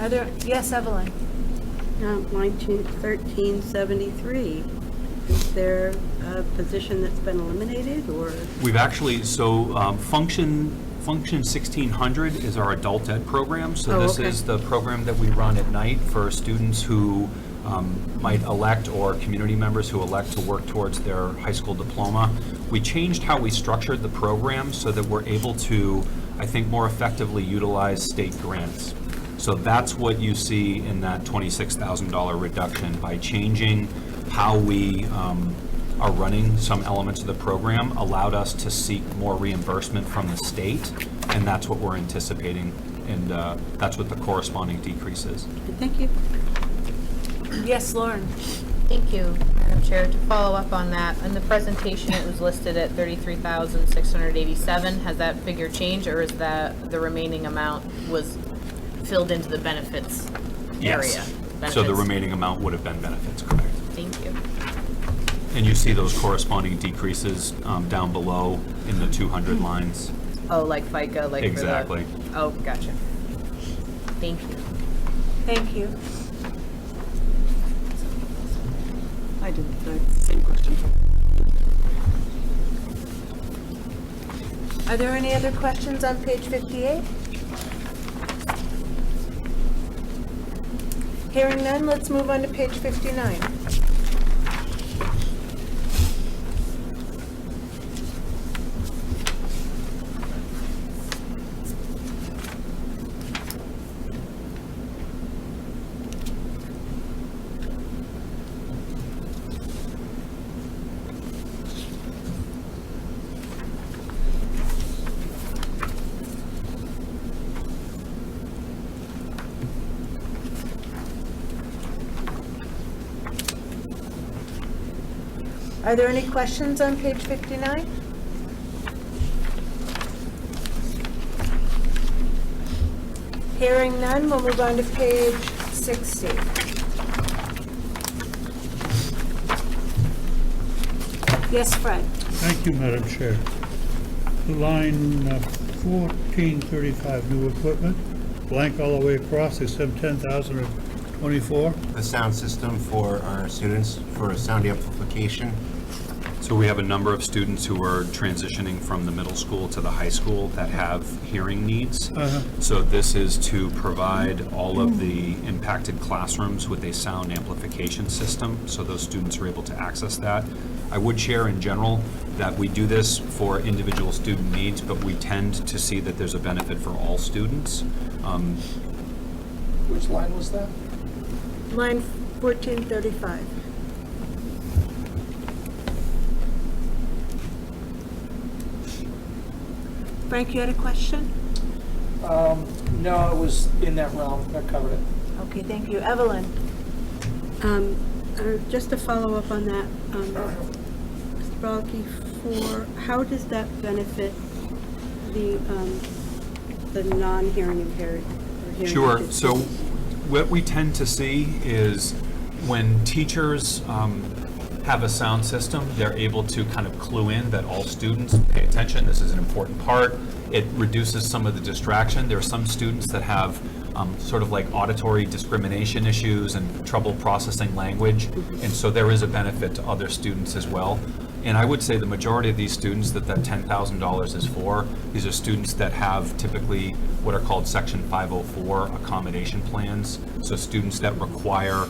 Are there, yes, Evelyn? Line 1373, is there a position that's been eliminated, or? We've actually, so Function 1600 is our adult ed program. So this is the program that we run at night for students who might elect, or community members who elect to work towards their high school diploma. We changed how we structured the program so that we're able to, I think, more effectively utilize state grants. So that's what you see in that $26,000 reduction by changing how we are running some elements of the program, allowed us to seek more reimbursement from the state, and that's what we're anticipating, and that's what the corresponding decrease is. Thank you. Yes, Lauren? Thank you, Madam Chair. To follow up on that, in the presentation, it was listed at $33,687. Has that figure changed, or is that the remaining amount was filled into the benefits area? Yes. So the Benefits. remaining amount would have been benefits, correct? Thank you. And you see those corresponding decreases down below in the 200 lines. Oh, like FICA, like Exactly. For the, oh, gotcha. Thank you. Thank you. I did the same question. Are there any other questions on page 58? Hearing none, let's move on to page 59. Are there any questions on page 59? Hearing none, we'll move on to page 60. Yes, Fred? Thank you, Madam Chair. Line 1435, new equipment, blank all the way across, except 10,024. The sound system for our students for sound amplification. So we have a number of students who are transitioning from the middle school to the high school that have hearing needs. So this is to provide all of the impacted classrooms with a sound amplification system, so those students are able to access that. I would share in general that we do this for individual student needs, but we tend to see that there's a benefit for all students. Which line was that? Line 1435. Frank, you had a question? No, it was in that realm, that covered it. Okay, thank you. Evelyn? Just to follow up on that, Mr. Balke, how does that benefit the non-hearing impaired? Or hearing Sure. impaired So students? what we tend to see is when teachers have a sound system, they're able to kind of clue in that all students pay attention. This is an important part. It reduces some of the distraction. There are some students that have sort of like auditory discrimination issues and trouble processing language. And so there is a benefit to other students as well. And I would say the majority of these students that $10,000 is for, these are students that have typically what are called Section 504 accommodation plans. So students that require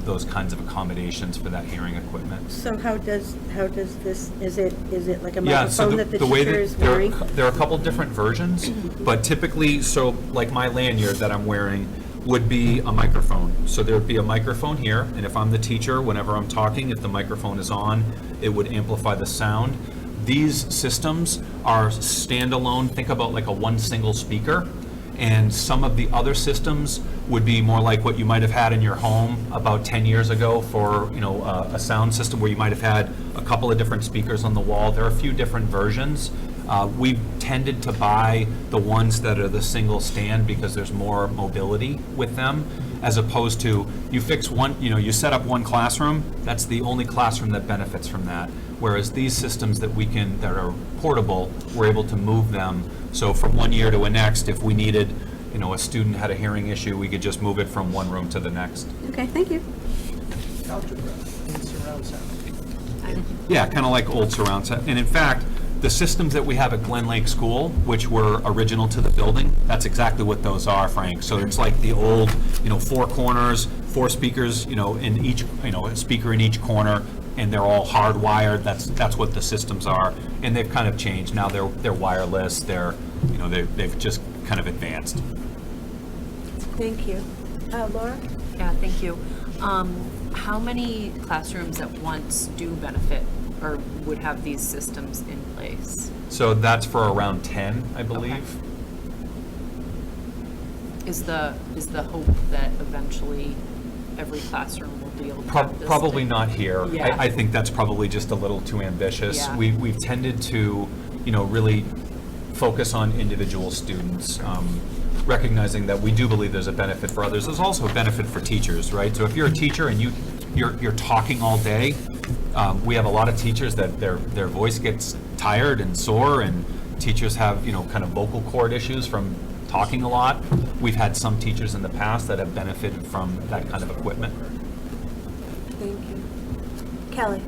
those kinds of accommodations for that hearing equipment. So how does this, is it like a Yeah, so microphone that the way teacher that is wearing? there are a couple different versions, but typically, so like my lanyard that I'm wearing would be a microphone. So there would be a microphone here, and if I'm the teacher, whenever I'm talking, if the microphone is on, it would amplify the sound. These systems are standalone. Think about like a one single speaker. And some of the other systems would be more like what you might have had in your home about 10 years ago for, a sound system where you might have had a couple of different speakers on the wall. There are a few different versions. We've tended to buy the ones that are the single stand because there's more mobility with them, as opposed to you fix one, you set up one classroom, that's the only classroom that benefits from that. Whereas these systems that are portable, we're able to move them. So from one year to a next, if we needed, a student had a hearing issue, we could just move it from one room to the next. Okay, thank you. Algebra in surround sound. Yeah, kind of like old surround sound. And in fact, the systems that we have at Glen Lake School, which were original to the building, that's exactly what those are, Frank. So it's like the old, 4 corners, 4 speakers, in each, a speaker in each corner, and they're all hardwired. That's what the systems are. And they've kind of changed. Now they're wireless. They've just kind of advanced. Thank you. Laura? Yeah, thank you. How many classrooms at once do benefit or would have these systems in place? So that's for around 10, I believe. Okay. Is the hope that eventually every classroom will be able to have this Probably thing? not here. Yeah. I think that's probably just a little too ambitious. Yeah. We've tended to, really focus on individual students, recognizing that we do believe there's a benefit for others. There's also a benefit for teachers, right? So if you're a teacher and you're talking all day, we have a lot of teachers that their voice gets tired and sore, and teachers have, kind of vocal cord issues from talking a lot. We've had some teachers in the past that have benefited from that kind of equipment. Thank you. Kelly?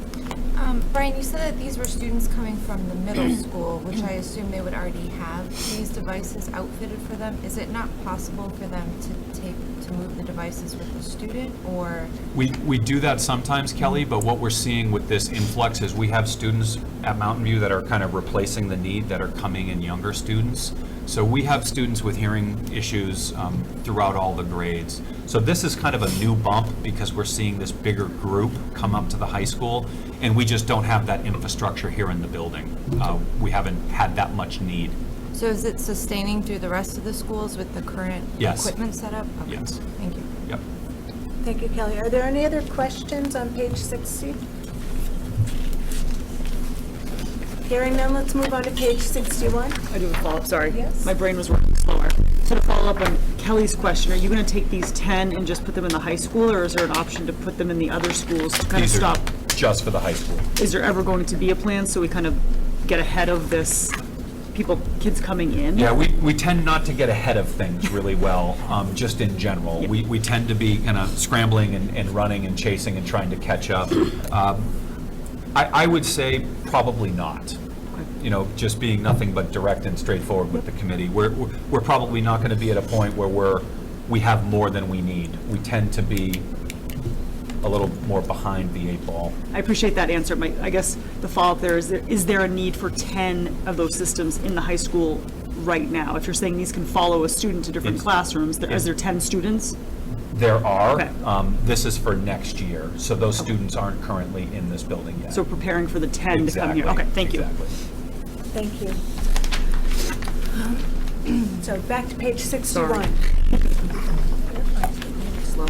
Brian, you said that these were students coming from the middle school, which I assume they would already have these devices outfitted for them. Is it not possible for them to move the devices with the student, or? We do that sometimes, Kelly, but what we're seeing with this influx is we have students at Mountain View that are kind of replacing the need that are coming in younger students. So we have students with hearing issues throughout all the grades. So this is kind of a new bump because we're seeing this bigger group come up to the high school, and we just don't have that infrastructure here in the building. We haven't had that much need. So is it sustaining through the rest of the schools with the current Yes. equipment setup? Okay. Yes. Thank you. Yep. Thank you, Kelly. Are there any other questions on page 60? Hearing none, let's move on to page 61. I do have a follow-up, sorry. Yes. My brain was working slower. So to follow up on Kelly's question, are you going to take these 10 and just put them in the high school, or is there an option to put them in the other schools to kind of These are stop? just for the high school. Is there ever going to be a plan so we kind of get ahead of this, kids coming in? Yeah, we tend not to get ahead of things really well, just in general. Yeah. We tend to be kind of scrambling and running and chasing and trying to catch up. I would say probably not. Just being nothing but direct and straightforward with the committee. We're probably not going to be at a point where we have more than we need. We tend to be a little more behind the 8 ball. I appreciate that answer. I guess the follow-up there is there a need for 10 of those systems in the high school right now? If you're saying these can follow a student to different classrooms, is there 10 students? There are. Okay. This is for next year, so those students aren't currently in this building yet. So preparing for the 10 to come here. Exactly. Okay, thank you. Exactly. Thank you. So back to page 61. Slow.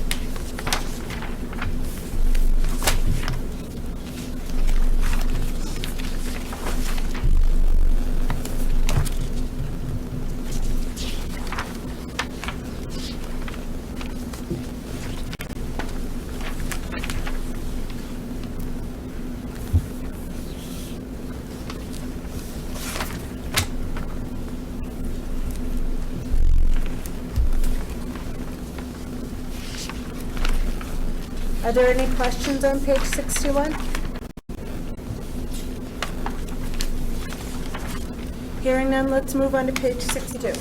Are there any questions on page 61? Hearing none, let's move on to page 62.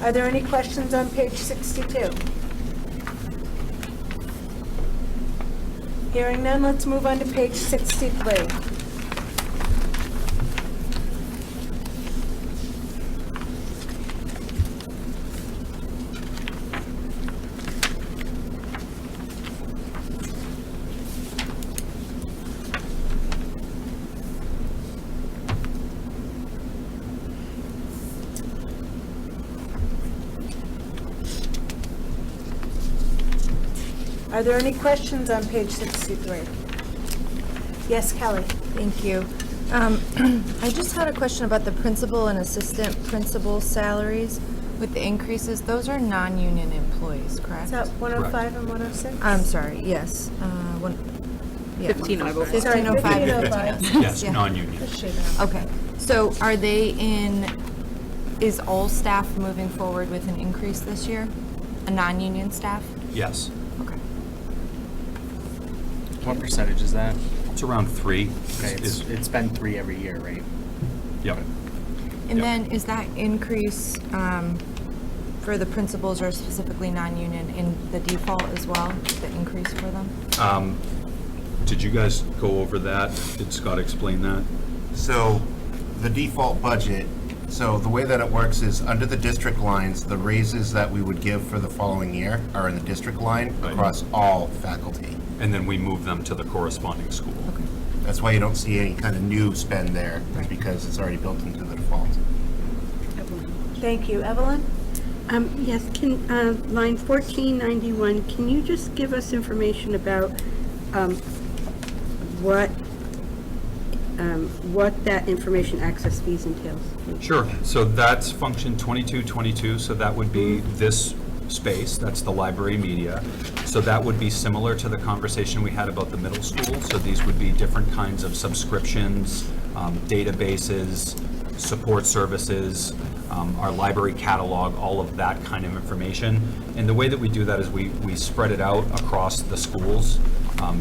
Are there any questions on page 62? Hearing none, let's move on to page 63. Are there any questions on page 63? Yes, Kelly? Thank you. I just had a question about the principal and assistant principal salaries with the increases. Those are non-union employees, correct? Is that 105 and 106? I'm sorry, yes. 1505. Sorry, 1505. Yes, Yeah. non-union. Okay, so are they is all staff moving forward with an increase this year? A non-union staff? Yes. Okay. What percentage is that? It's around 3. Okay, it's been 3 every year, right? Yep. And Yep. then is that increase for the principals or specifically non-union in the default as well, the increase for them? Did you guys go over that? Did Scott explain that? So the default budget, so the way that it works is under the district lines, the raises that we would give for the following year are in the district line Right. across all faculty. And then we move them to the corresponding school. That's why you don't see any kind of new spend there, is because it's already built into the default. Thank you. Evelyn? Yes, can, line 1491, can you just give us information about what that information access fees entails? Sure. So that's function 2222, so that would be this space, that's the library media. So that would be similar to the conversation we had about the middle school. So these would be different kinds of subscriptions, databases, support services, our library catalog, all of that kind of information. And the way that we do that is we spread it out across the schools.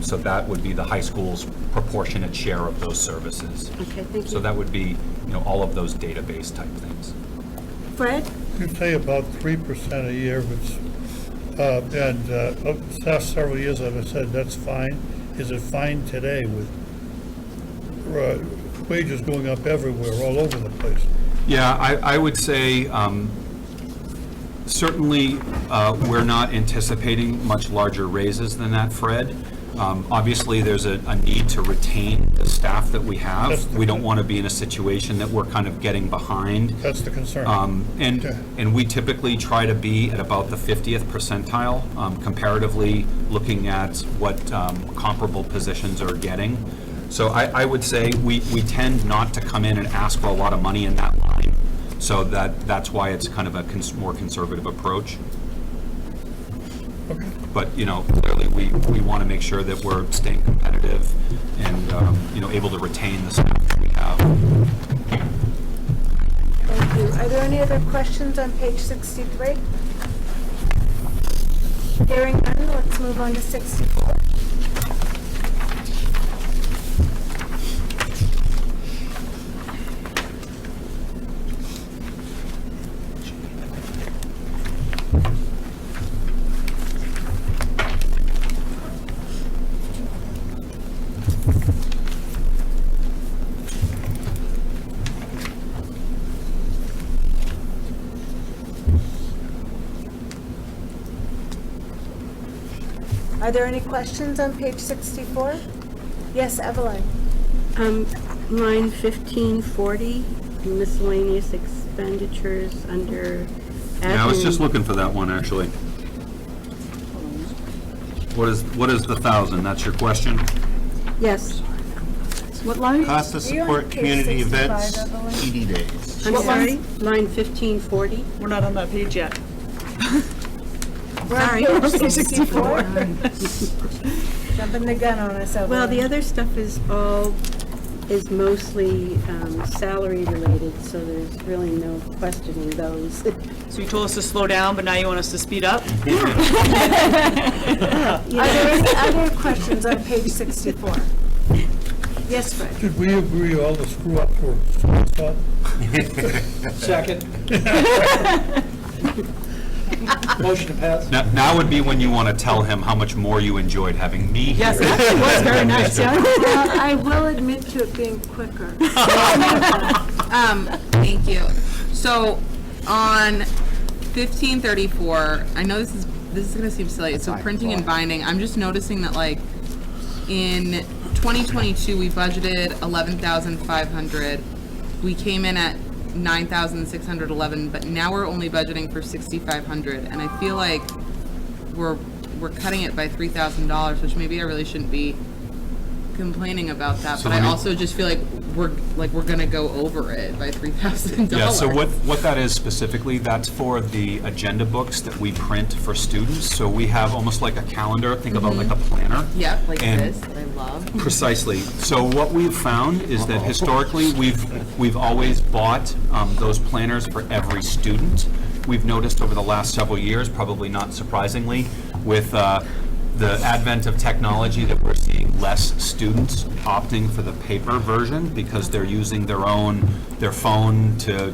So that would be the high school's proportionate share of those services. Okay, thank you. So that would be, all of those database type things. Fred? You say about 3% a year, which, and over the past several years, I've said that's fine. Is it fine today with wages going up everywhere, all over the place? Yeah, I would say certainly we're not anticipating much larger raises than that, Fred. Obviously, there's a need to retain the staff that we have. We don't want to be in a situation that we're kind of getting behind. That's the concern. And we typically try to be at about the 50th percentile, comparatively looking at what comparable positions are getting. So I would say we tend not to come in and ask for a lot of money in that line. So that's why it's kind of a more conservative approach. Okay. But, clearly we want to make sure that we're staying competitive and, able to retain the staff that we have. Thank you. Are there any other questions on page 63? Hearing none, let's move on to 64. Are there any questions on page 64? Yes, Evelyn? Line 1540, miscellaneous expenditures under admin. Yeah, I was just looking for that one, actually. What is the 1,000? That's your question? Yes. What line? Cost to You're on support page community 65, events, Evelyn. ED days. I'm What sorry, line? line 1540. We're not on that page yet. We're on Sorry. page 64. Jumping the gun on us, Evelyn. Well, the other stuff is mostly salary related, so there's really no questioning those. So you told us to slow down, but now you want us to speed up? Are there any other questions on page 64? Yes, Fred? Did we agree all the screw up for spot? Second. Motion to pass. Now would be when you want to tell him how much more you enjoyed having me here. Yes, it actually was very nice, yeah. Well, I will admit to it being quicker. Thank you. So on 1534, I know this is gonna seem silly, so printing and binding, I'm just noticing that like in 2022, we budgeted 11,500. We came in at 9,611, but now we're only budgeting for 6,500, and I feel like we're cutting it by $3,000, which maybe I really shouldn't be complaining about that, So but let I me- also just feel like we're gonna go over it by $3,000. Yeah, so what that is specifically, that's for the agenda books that we print for students. So we have almost like a calendar, think about like a planner. Yep, like And- this, that I love. Precisely. So what we've found is that historically, we've always bought those planners for every student. We've noticed over the last several years, probably not surprisingly, with the advent of technology, that we're seeing less students opting for the paper version because they're using their phone to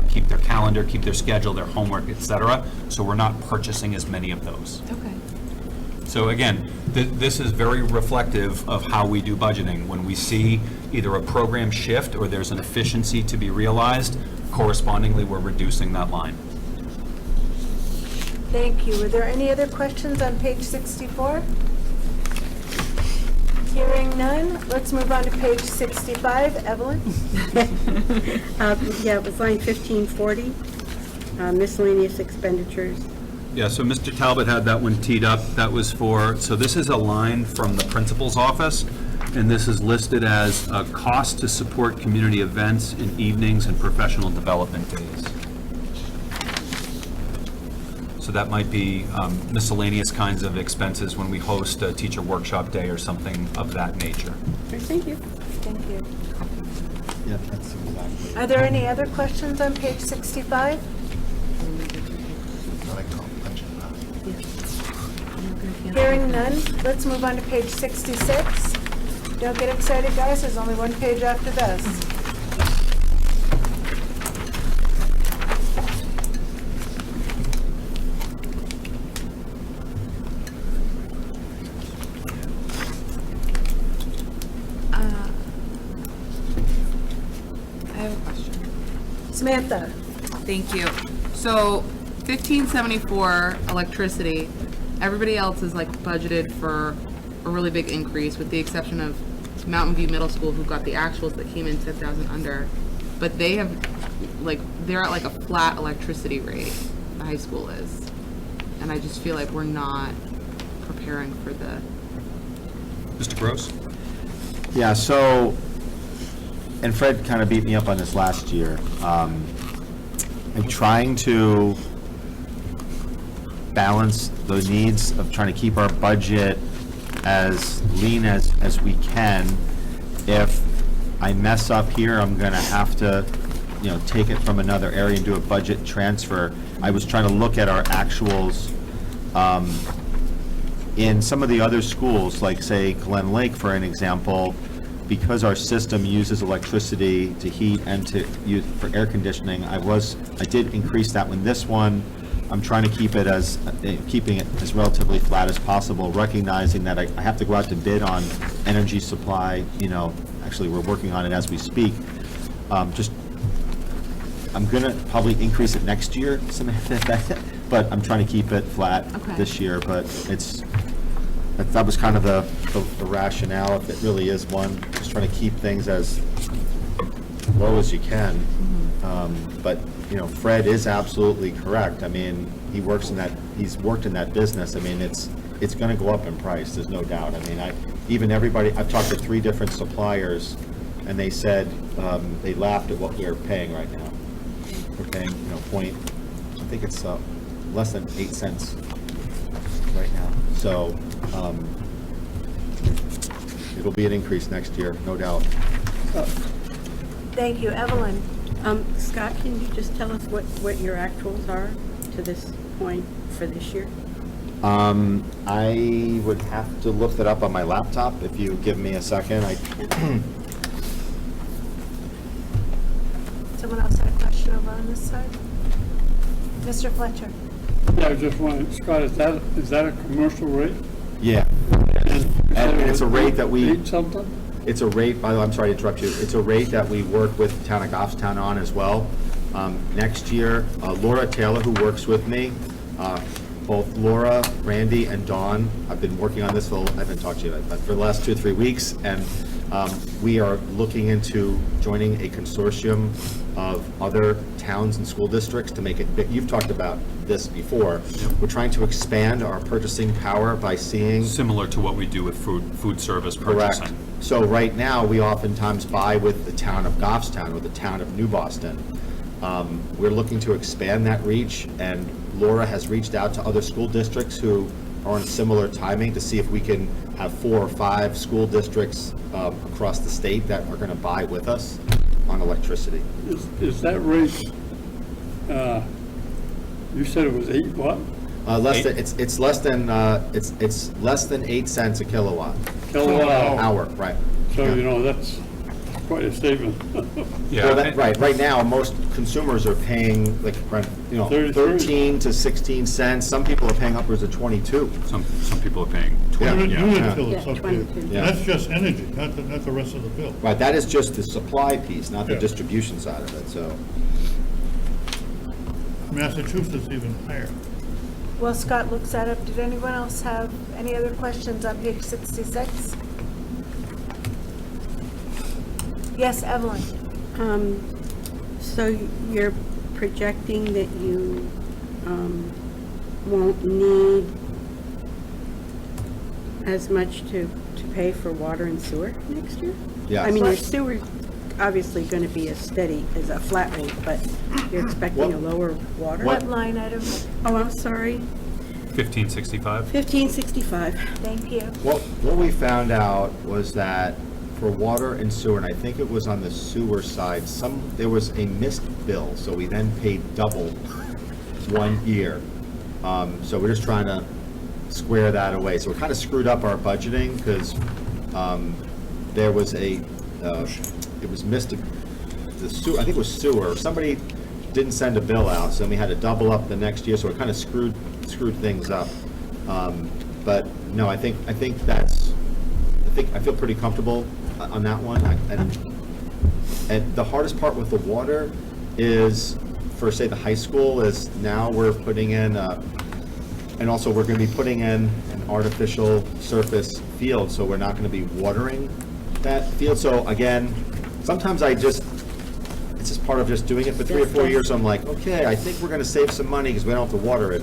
keep their calendar, keep their schedule, their homework, etc. So we're not purchasing as many of those. Okay. So again, this is very reflective of how we do budgeting. When we see either a program shift or there's an efficiency to be realized, correspondingly, we're reducing that line. Thank you. Are there any other questions on page 64? Hearing none, let's move on to page 65. Evelyn? Yeah, it was line 1540, miscellaneous expenditures. Yeah, so Mr. Talbot had that one teed up. That was so this is a line from the principal's office, and this is listed as a cost to support community events in evenings and professional development days. So that might be miscellaneous kinds of expenses when we host a teacher workshop day or something of that nature. Thank you. Thank you. Yeah, that's exactly. Are there any other questions on page 65? Hearing none, let's move on to page 66. Don't get excited, guys, there's only one page after this. I have a question. Samantha? Thank you. So 1574 electricity, everybody else is like budgeted for a really big increase with the exception of Mountain View Middle School who got the actuals that came in 10,000 under. But they have they're at like a flat electricity rate, the high school is. And I just feel like we're not preparing for the Mr. Gross? Yeah, so, and Fred kind of beat me up on this last year. I'm trying to balance the needs of trying to keep our budget as lean as we can. If I mess up here, I'm gonna have to, take it from another area and do a budget transfer. I was trying to look at our actuals in some of the other schools, like say Glen Lake, for an example, because our system uses electricity to heat and to use for air conditioning. I did increase that one. This one, I'm trying to keep it keeping it as relatively flat as possible, recognizing that I have to go out to bid on energy supply. Actually, we're working on it as we speak. I'm gonna probably increase it next year, but I'm trying to keep it flat Okay. this year. But that was kind of the rationale, if it really is one, just trying to keep things as low as you can. But, you know, Fred is absolutely correct. I mean, he's worked in that business. I mean, it's gonna go up in price, there's no doubt. I mean, I've talked to 3 different suppliers, and they said, they laughed at what we're paying right now. We're paying, you know, I think it's less than 8 cents right now. So, it'll be an increase next year, no doubt. Thank you. Evelyn? Scott, can you just tell us what your actuals are to this point for this year? I would have to look that up on my laptop if you give me a second. Someone else had a question over on this side? Mr. Fletcher? Yeah, I just wanted, Scott, is that a commercial rate? Yeah. And it's a rate that we... Need something? It's a rate, by the way, I'm sorry to interrupt you. It's a rate that we work with the town of Goffstown on as well. Next year, Laura Taylor, who works with me, both Laura, Randy, and Dawn, I've been working on this, I haven't talked to you, but for the last 2 or 3 weeks, and we are looking into joining a consortium of other towns and school districts to make it big. You've talked about this before. We're trying to expand our purchasing power by seeing... Similar to what we do with food service purchasing. Correct. So right now, we oftentimes buy with the town of Goffstown or the town of New Boston. We're looking to expand that reach, and Laura has reached out to other school districts who are on similar timing to see if we can have 4 or 5 school districts across the state that are going to buy with us on electricity. Is that rate, you said it was 8 what? It's less than 8 cents a kilowatt. Kilowatt hour, right. So, you know, that's quite a statement. Well, right. Right now, most consumers are paying like, you know, 13 to 16 cents. Some people are paying upwards of 22. Some people are paying 20. Unit bill is up to- 22. Yeah. That's just energy, not the rest of the bill. Right, that is just the supply piece, not the Yeah. distribution side of it, so. Massachusetts even higher. Well, Scott looks that up. Did anyone else have any other questions on page 66? Yes, Evelyn? So you're projecting that you won't need as much to pay for water and sewer next year? Yes. I mean, your sewer obviously going to be as steady as a flat rate, but you're expecting a lower water? What line item? Oh, I'm sorry. 1565. 1565. Thank you. What we found out was that for water and sewer, and I think it was on the sewer side, there was a missed bill, so we then paid double 1 year. So we're just trying to square that away. So it kind of screwed up our budgeting because there was it was missed, the sewer, I think it was sewer, somebody didn't send a bill out, so then we had to double up the next year, so it kind of screwed things up. But no, I feel pretty comfortable on that one. And the hardest part with the water is, for say the high school, is now we're putting in, and also we're going to be putting in an artificial surface field, so we're not going to be watering that field. So again, sometimes it's just part of just doing it for 3 or 4 years. So I'm like, okay, I think we're going to save some money because we don't have to water it.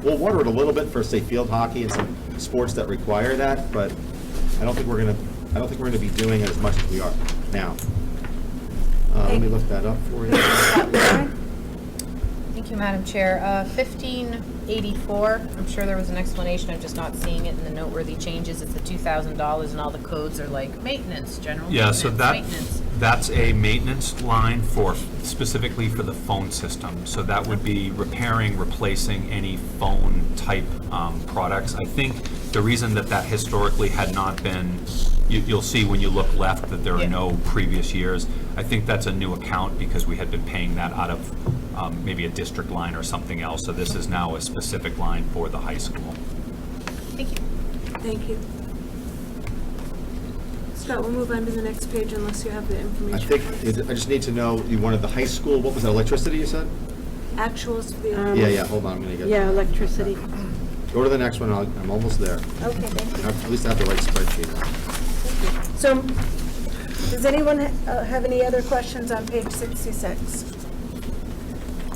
We'll water it a little bit for, say, field hockey and some sports that require that, but I don't think we're going to be doing it as much as we are now. Let me look that up for you. Thank you, Madam Chair. 1584, I'm sure there was an explanation, I'm just not seeing it in the noteworthy changes. It's the $2,000 and all the codes are like maintenance, general maintenance, Yeah, so maintenance. that's a maintenance line specifically for the phone system. So that would be repairing, replacing any phone type products. I think the reason that historically had not been, you'll see when you look left that there are no previous years. I think that's a new account because we had been paying that out of maybe a district line or something else. So this is now a specific line for the high school. Thank you. Thank you. Scott, we'll move on to the next page unless you have the I information. think, I just need to know, you wanted the high school, what was that, electricity you said? Actuals for the. Yeah, hold on, I'm going to get. Yeah, electricity. Go to the next one, I'm almost there. Okay, thank you. At least I have the right spreadsheet. So, does anyone have any other questions on page 66?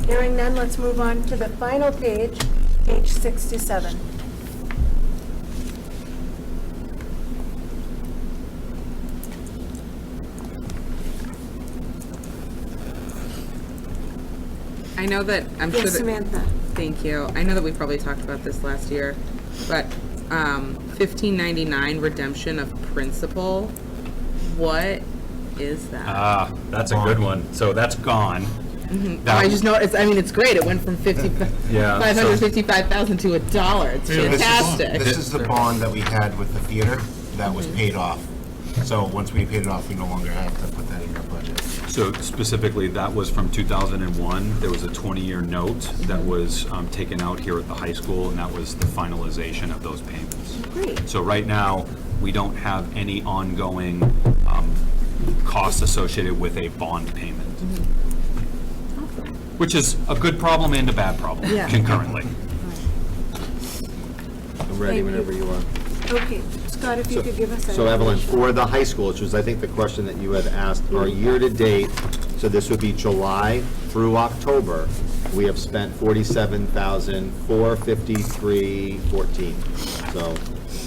Hearing none, let's move on to the final page, page 67. I know that, I'm sure that. Yes, Samantha. Thank you. I know that we probably talked about this last year, but 1599 redemption of principal, what is that? That's a good one. So that's gone. That- I just know, it's great. It went from Yeah, so- 555,000 to $1. It's fantastic. This is the bond that we had with the theater that was paid off. So once we paid it off, we no longer have to put that in our budget. So specifically, that was from 2001. There was a 20-year note that was taken out here at the high school, and that was the finalization of those payments. Great. So right now, we don't have any ongoing costs associated with a bond payment, which is a good problem and a bad problem Yeah. concurrently. I'm ready whenever you are. Okay, Scott, if you could give us that. So Evelyn, for the high school, which was I think the question that you had asked, our year-to-date, so this would be July through October, we have spent $47,453.14. So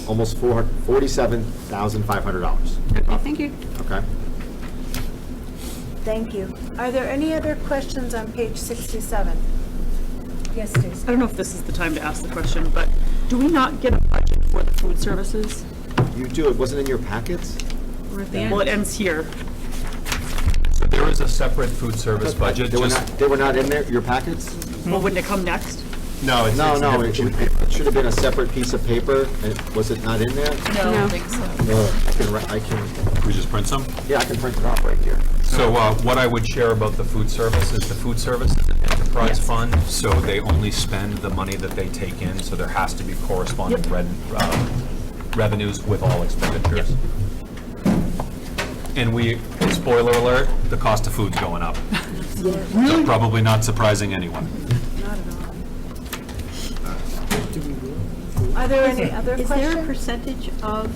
almost $47,500. Okay, thank you. Okay? Thank you. Are there any other questions on page 67? Yes, Stacy. I don't know if this is the time to ask the question, but do we not get a budget for the food services? You do, it wasn't in your packets? We're at the end. Well, it ends here. So there is a separate food service budget. They were not in there, your packets? Well, wouldn't it come next? No, it's No, it's no, different. it should have been a separate piece of paper. Was it not in there? No, I don't think so. I can, We just print some? yeah, I can print it off right here. So what I would share about the food service is the food service is an enterprise fund, so they only spend the money that they take in, so there has to be corresponding revenues with all expenditures. And spoiler alert, the cost of food's going up. So probably not surprising anyone. Not at all. Are there any other Is questions? there a percentage of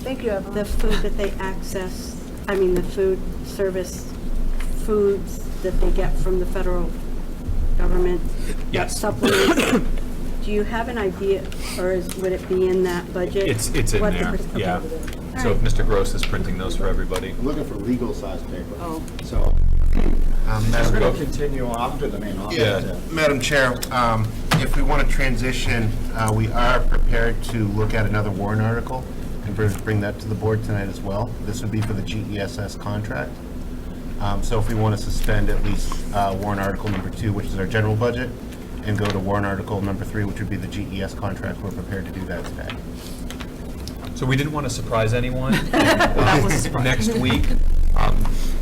Thank you, Evelyn. the food that they access, the food service foods that they get from the federal government? Yes. Supplements? Do you have an idea, or would it be in that budget? It's in What the there, per- yeah. okay. So if Mr. Gross is printing those for everybody. I'm looking for legal size paper. Oh. So, Madam- we'll continue after the main office. Yeah. Madam Chair, if we want to transition, we are prepared to look at another warrant article and bring that to the board tonight as well. This would be for the GESS contract. So if we want to suspend at least warrant article number 2, which is our general budget, and go to warrant article number 3, which would be the GES contract, we're prepared to do that today. So we didn't want to surprise anyone. Next week,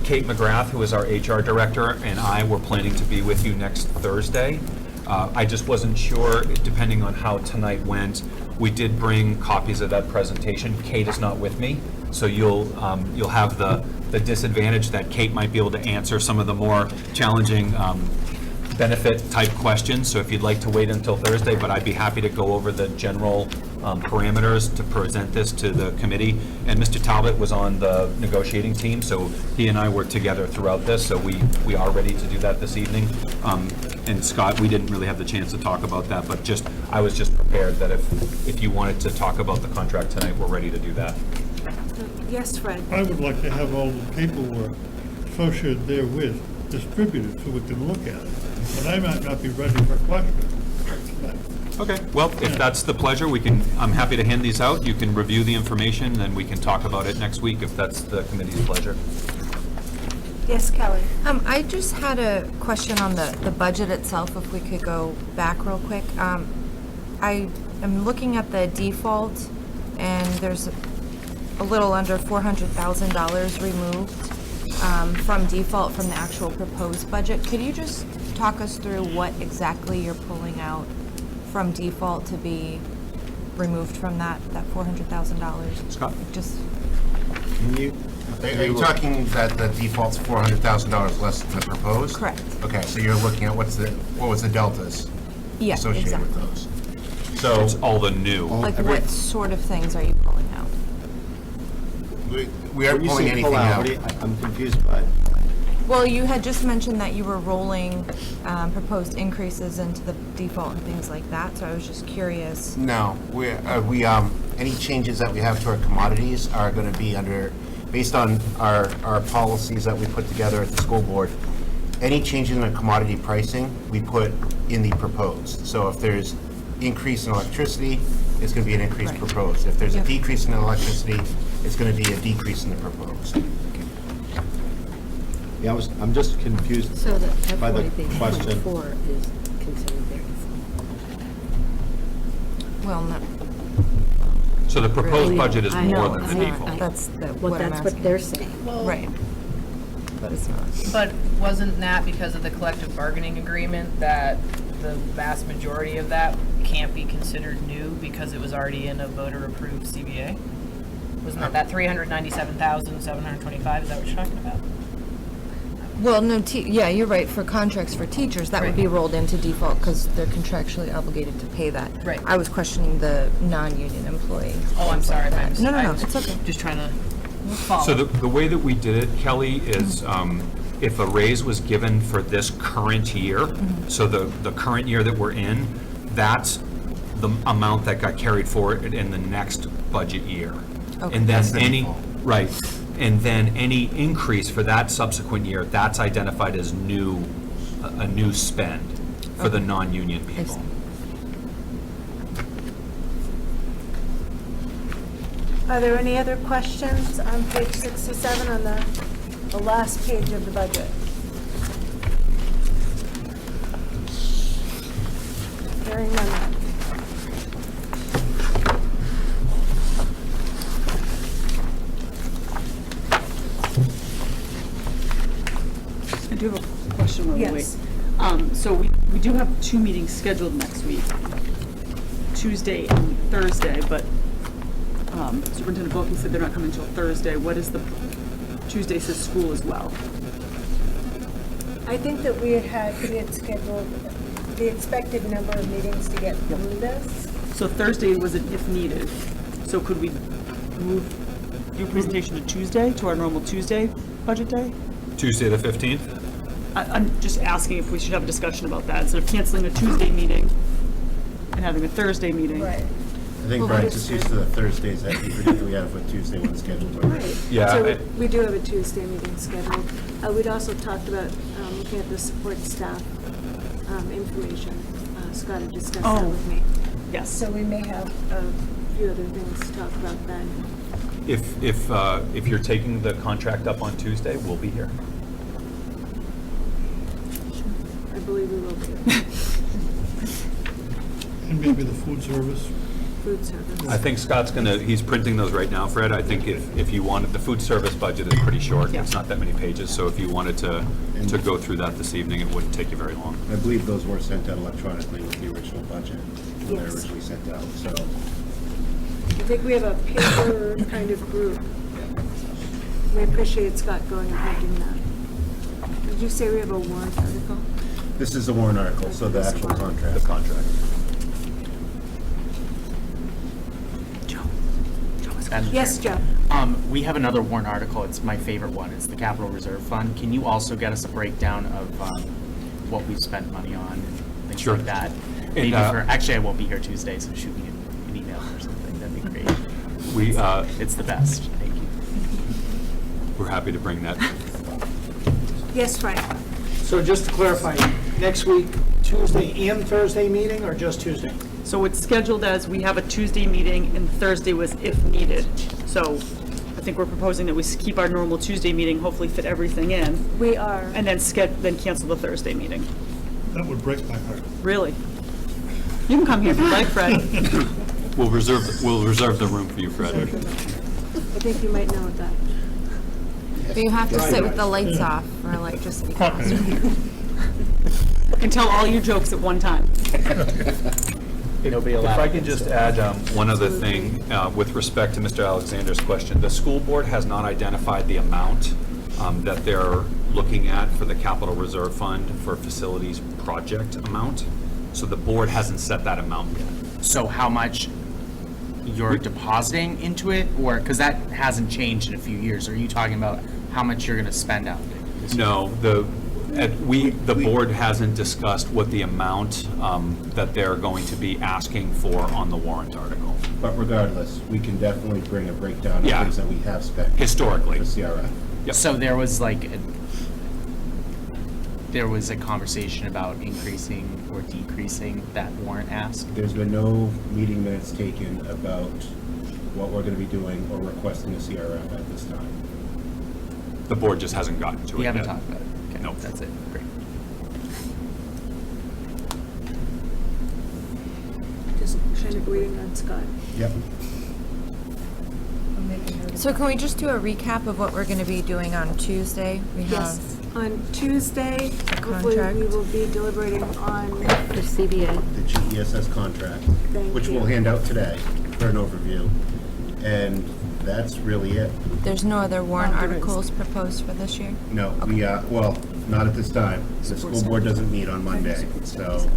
Kate McGrath, who is our HR director, and I were planning to be with you next Thursday. I just wasn't sure, depending on how tonight went. We did bring copies of that presentation. Kate is not with me, so you'll have the disadvantage that Kate might be able to answer some of the more challenging benefit-type questions. So if you'd like to wait until Thursday, but I'd be happy to go over the general parameters to present this to the committee. And Mr. Talbot was on the negotiating team, so he and I were together throughout this, so we are ready to do that this evening. And Scott, we didn't really have the chance to talk about that, but I was just prepared that if you wanted to talk about the contract tonight, we're ready to do that. Yes, Fred. I would like to have all the paperwork associated therewith distributed so we can look at it. But I might not be ready for questions. Okay, well, if that's the pleasure, I'm happy to hand these out. You can review the information, and we can talk about it next week if that's the committee's pleasure. Yes, Kelly. I just had a question on the budget itself, if we could go back real quick. I am looking at the default, and there's a little under $400,000 removed from default from the actual proposed budget. Could you just talk us through what exactly you're pulling out from default to be removed from that $400,000? Scott? Just. Are you talking that the default's $400,000 less than the proposed? Correct. Okay, so you're looking at what was the deltas Yeah, associated exactly. with those? So It's all the new. Like, what sort of things are you pulling out? we aren't When you pulling say anything pull out, out. what do you- I'm confused by. Well, you had just mentioned that you were rolling proposed increases into the default and things like that, so I was just curious. No, any changes that we have to our commodities are gonna be based on our policies that we put together at the school board. Any changes in the commodity pricing, we put in the proposed. So if there's increase in electricity, it's gonna be an increase Right. proposed. If there's a Yep. decrease in electricity, it's gonna be a decrease in the proposed. Yeah, I'm just confused So the by the FY question. '24 is considered very Well, no, So the proposed Really? budget is I more know, than the I know. default. that's Well, what I'm that's what asking. they're saying. Right. But it's not. But wasn't that because of the collective bargaining agreement that the vast majority of that can't be considered new because it was already in a voter-approved CBA? Wasn't that 397,725, is that what you're talking about? Well, no, yeah, you're right, for contracts for teachers, that would be rolled into default because they're contractually obligated to pay that. Right. I was questioning the non-union employee. Oh, I'm sorry, my No, no, no, mistake. it's okay. Just trying to follow. So the way that we did it, Kelly, is if a raise was given for this current year, so the current year that we're in, that's the amount that got carried forward in the next budget year. Okay. And then That's the any, default. right, and then any increase for that subsequent year, that's identified as new, a new spend for the non-union I people. see. Are there any other questions on page 67 on the last page of the budget? Hearing none. I do have a question while we wait. Yes. So we do have 2 meetings scheduled next week, Tuesday and Thursday, but Superintendent Bulky said they're not coming until Thursday. What is the, Tuesday says school as well. I think that we had scheduled the expected number of meetings to get through this. So Thursday was an if needed. So could we move your presentation to Tuesday, to our normal Tuesday budget day? Tuesday, the 15th? I'm just asking if we should have a discussion about that, instead of canceling a Tuesday meeting and having a Thursday meeting. Right. I think Brian's just used to the Thursdays that he predicted we have a Tuesday one scheduled already. Yeah, So we do have a Tuesday meeting scheduled. We'd also talked about looking at the support staff information. Scott had discussed that Oh. with me. Yes. So we may have a few other things to talk about then. If you're taking the contract up on Tuesday, we'll be here. I believe we will be. And maybe the food service. Food service. I think Scott's he's printing those right now, Fred. I think if you wanted, the food service budget is pretty short. It's not that many pages, so if you wanted to go through that this evening, it wouldn't take you very long. I believe those were sent out electronically with the original budget, when they were Yes. originally sent out, so. I think we have a paper kind of group. We appreciate Scott going and printing that. Did you say we have a warrant article? This is the warrant article, so the actual contract. The contract. Madam Yes, Chair. Joe. We have another warrant article, it's my favorite one, it's the Capital Reserve Fund. Can you also get us a breakdown of what we've spent money on and things Sure. like that? And, Maybe actually, I won't be here Tuesday, so shoot me an email or something, that'd be great. It's the best, thank you. We're happy to bring that. Yes, Frank. So just to clarify, next week, Tuesday and Thursday meeting, or just Tuesday? So it's scheduled as we have a Tuesday meeting and Thursday was if needed. So I think we're proposing that we keep our normal Tuesday meeting, hopefully fit everything in, We are. and then cancel the Thursday meeting. That would break my heart. Really? You can come here if you like, Fred. We'll reserve the room for you, Fred. I think you might know that. But you have to sit with the lights off for electricity costs. And tell all your jokes at one time. Nobody If allowed. I could just add one other thing with respect to Mr. Alexander's question. The school board has not identified the amount that they're looking at for the capital reserve fund for facilities project amount. So the board hasn't set that amount yet. So how much you're depositing into it, or, because that hasn't changed in a few years, are you talking about how much you're gonna spend out of it? No, the board hasn't discussed what the amount that they're going to be asking for on the warrant article. But regardless, we can definitely bring a breakdown of Yeah. things that we have spent. Historically. For CRF. Yep. So there was a conversation about increasing or decreasing that warrant ask? There's been no meeting minutes taken about what we're gonna be doing or requesting a CRF at this time. The board just hasn't gotten to it We yet. haven't talked about it. Okay, No. that's it, great. Just kind of waiting on Scott. Yep. So can we just do a recap of what we're going to be doing on Tuesday? We Yes, have on Tuesday, hopefully we contract. will be deliberating on For CBA. The GESS contract, Thank which you. we'll hand out today for an overview. And that's really it. There's no other warrant There is. articles proposed for this year? No, we, well, not at this time. The school board doesn't meet on Monday, so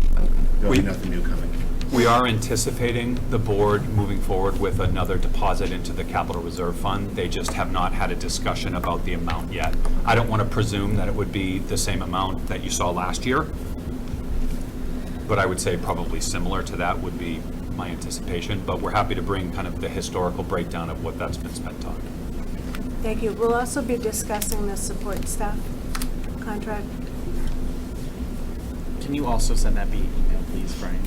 there'll be nothing new coming. We are anticipating the board moving forward with another deposit into the capital reserve fund. They just have not had a discussion about the amount yet. I don't want to presume that it would be the same amount that you saw last year, but I would say probably similar to that would be my anticipation, but we're happy to bring kind of the historical breakdown of what that's been spent on. Thank you. We'll also be discussing the support staff contract. Can you also send that via email, please, Brian?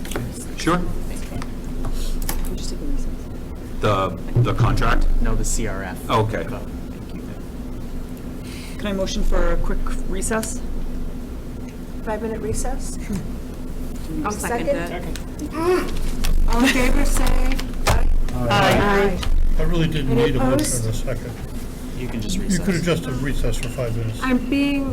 Sure. Thank you. We're just taking recess. The contract? No, the CRF. Okay. vote. Thank you. Can I motion for a quick recess? 5-minute recess? I'll second that. All in favor, say aye. Aye. I really didn't Any need a motion opposed? in a second. You can just You recess. could have just recessed for 5 minutes. I'm being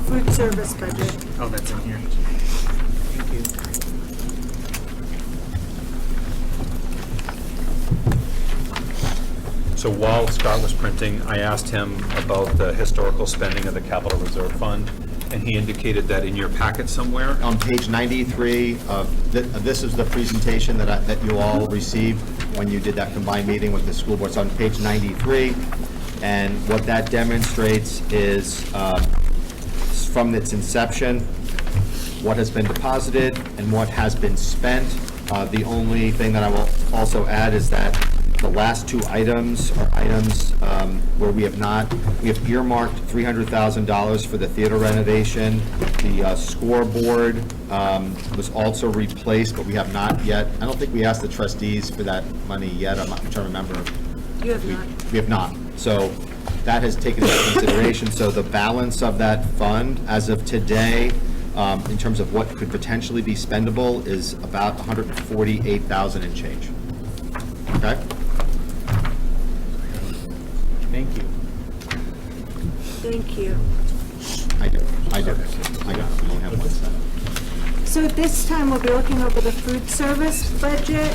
food service budget. Oh, that's in here. Thank you. So while Scott was printing, I asked him about the historical spending of the capital reserve fund, and he indicated that in your packet somewhere. On page 93, this is the presentation that you all received when you did that combined meeting with the school board. It's on page 93, and what that demonstrates is from its inception, what has been deposited and what has been spent. The only thing that I will also add is that the last two items are items where we have earmarked $300,000 for the theater renovation. The scoreboard was also replaced, but we have not yet. I don't think we asked the trustees for that money yet. I'm trying to remember. You have not. We have not. So that has taken into consideration. So the balance of that fund as of today, in terms of what could potentially be spendable, is about $148,000 and change. Okay? Thank you. Thank you. I got it. I only have one set. So at this time, we'll be looking over the food service budget.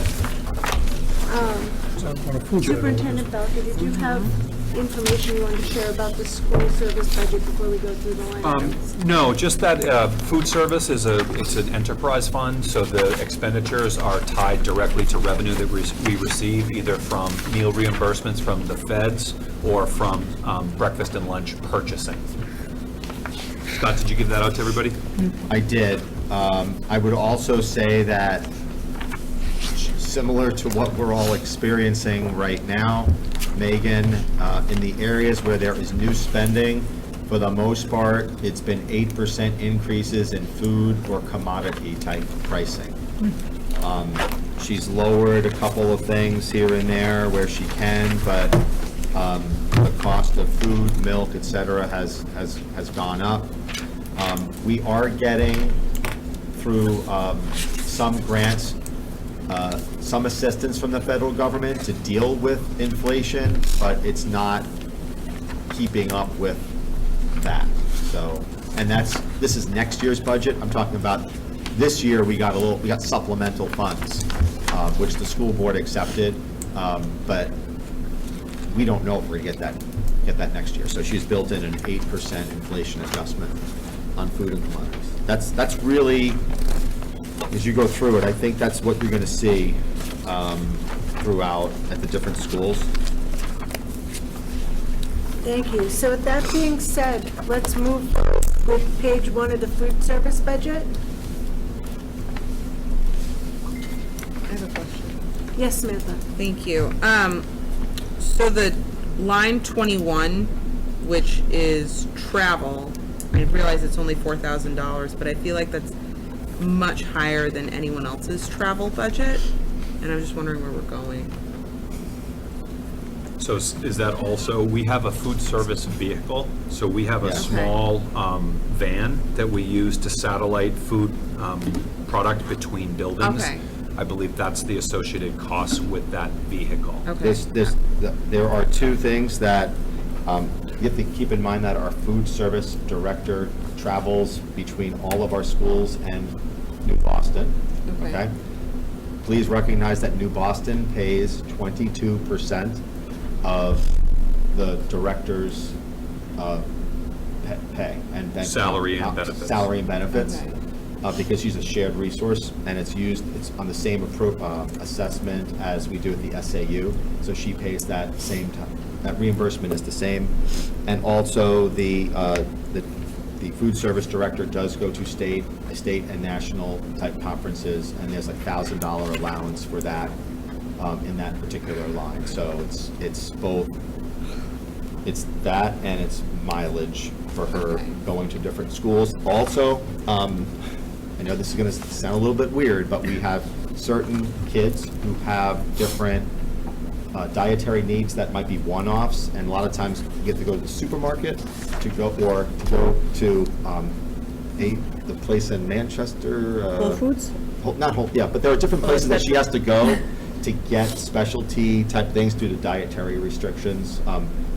Superintendent Belka, did you have information you wanted to share about the school service budget before we go through the line items? No, just that food service it's an enterprise fund, so the expenditures are tied directly to revenue that we receive, either from meal reimbursements from the feds or from breakfast and lunch purchasing. Scott, did you give that out to everybody? I did. I would also say that, similar to what we're all experiencing right now, Megan, in the areas where there is new spending, for the most part, it's been 8% increases in food or commodity type pricing. She's lowered a couple of things here and there where she can, but the cost of food, milk, et cetera, has gone up. We are getting, through some grants, some assistance from the federal government to deal with inflation, but it's not keeping up with that. So, and this is next year's budget. I'm talking about this year. We got supplemental funds, which the school board accepted, but we don't know if we're gonna get that next year. So she's built in an 8% inflation adjustment on food and commodities. That's really, as you go through it, I think that's what you're gonna see throughout at the different schools. Thank you. So with that being said, let's move with page 1 of the food service budget. I have a question. Yes, Samantha. Thank you. So the line 21, which is travel, I realize it's only $4,000, but I feel like that's much higher than anyone else's travel budget, and I'm just wondering where we're going. So is that also, we have a food service vehicle, so we have a small van that we use to satellite food product between buildings. Okay. I believe that's the associated costs with that vehicle. Okay. There are two things that you have to keep in mind, that our food service director travels between all of our schools and New Boston. Okay. Please recognize that New Boston pays 22% of the director's pay and Salary and benefits. Salary and benefits. Because she's a shared resource, and it's on the same assessment as we do at the SAU, so she pays that same time. That reimbursement is the same. And also the food service director does go to state and national type conferences, and there's a $1,000 allowance for that in that particular line. So it's both, it's that and it's mileage for her going to different schools. Also, I know this is going to sound a little bit weird, but we have certain kids who have different dietary needs that might be one-offs, and a lot of times you get to go to the supermarket to go to the place in Manchester. Whole Foods? Not Whole, yeah, but there are different places that she has to go to get specialty type things due to dietary restrictions,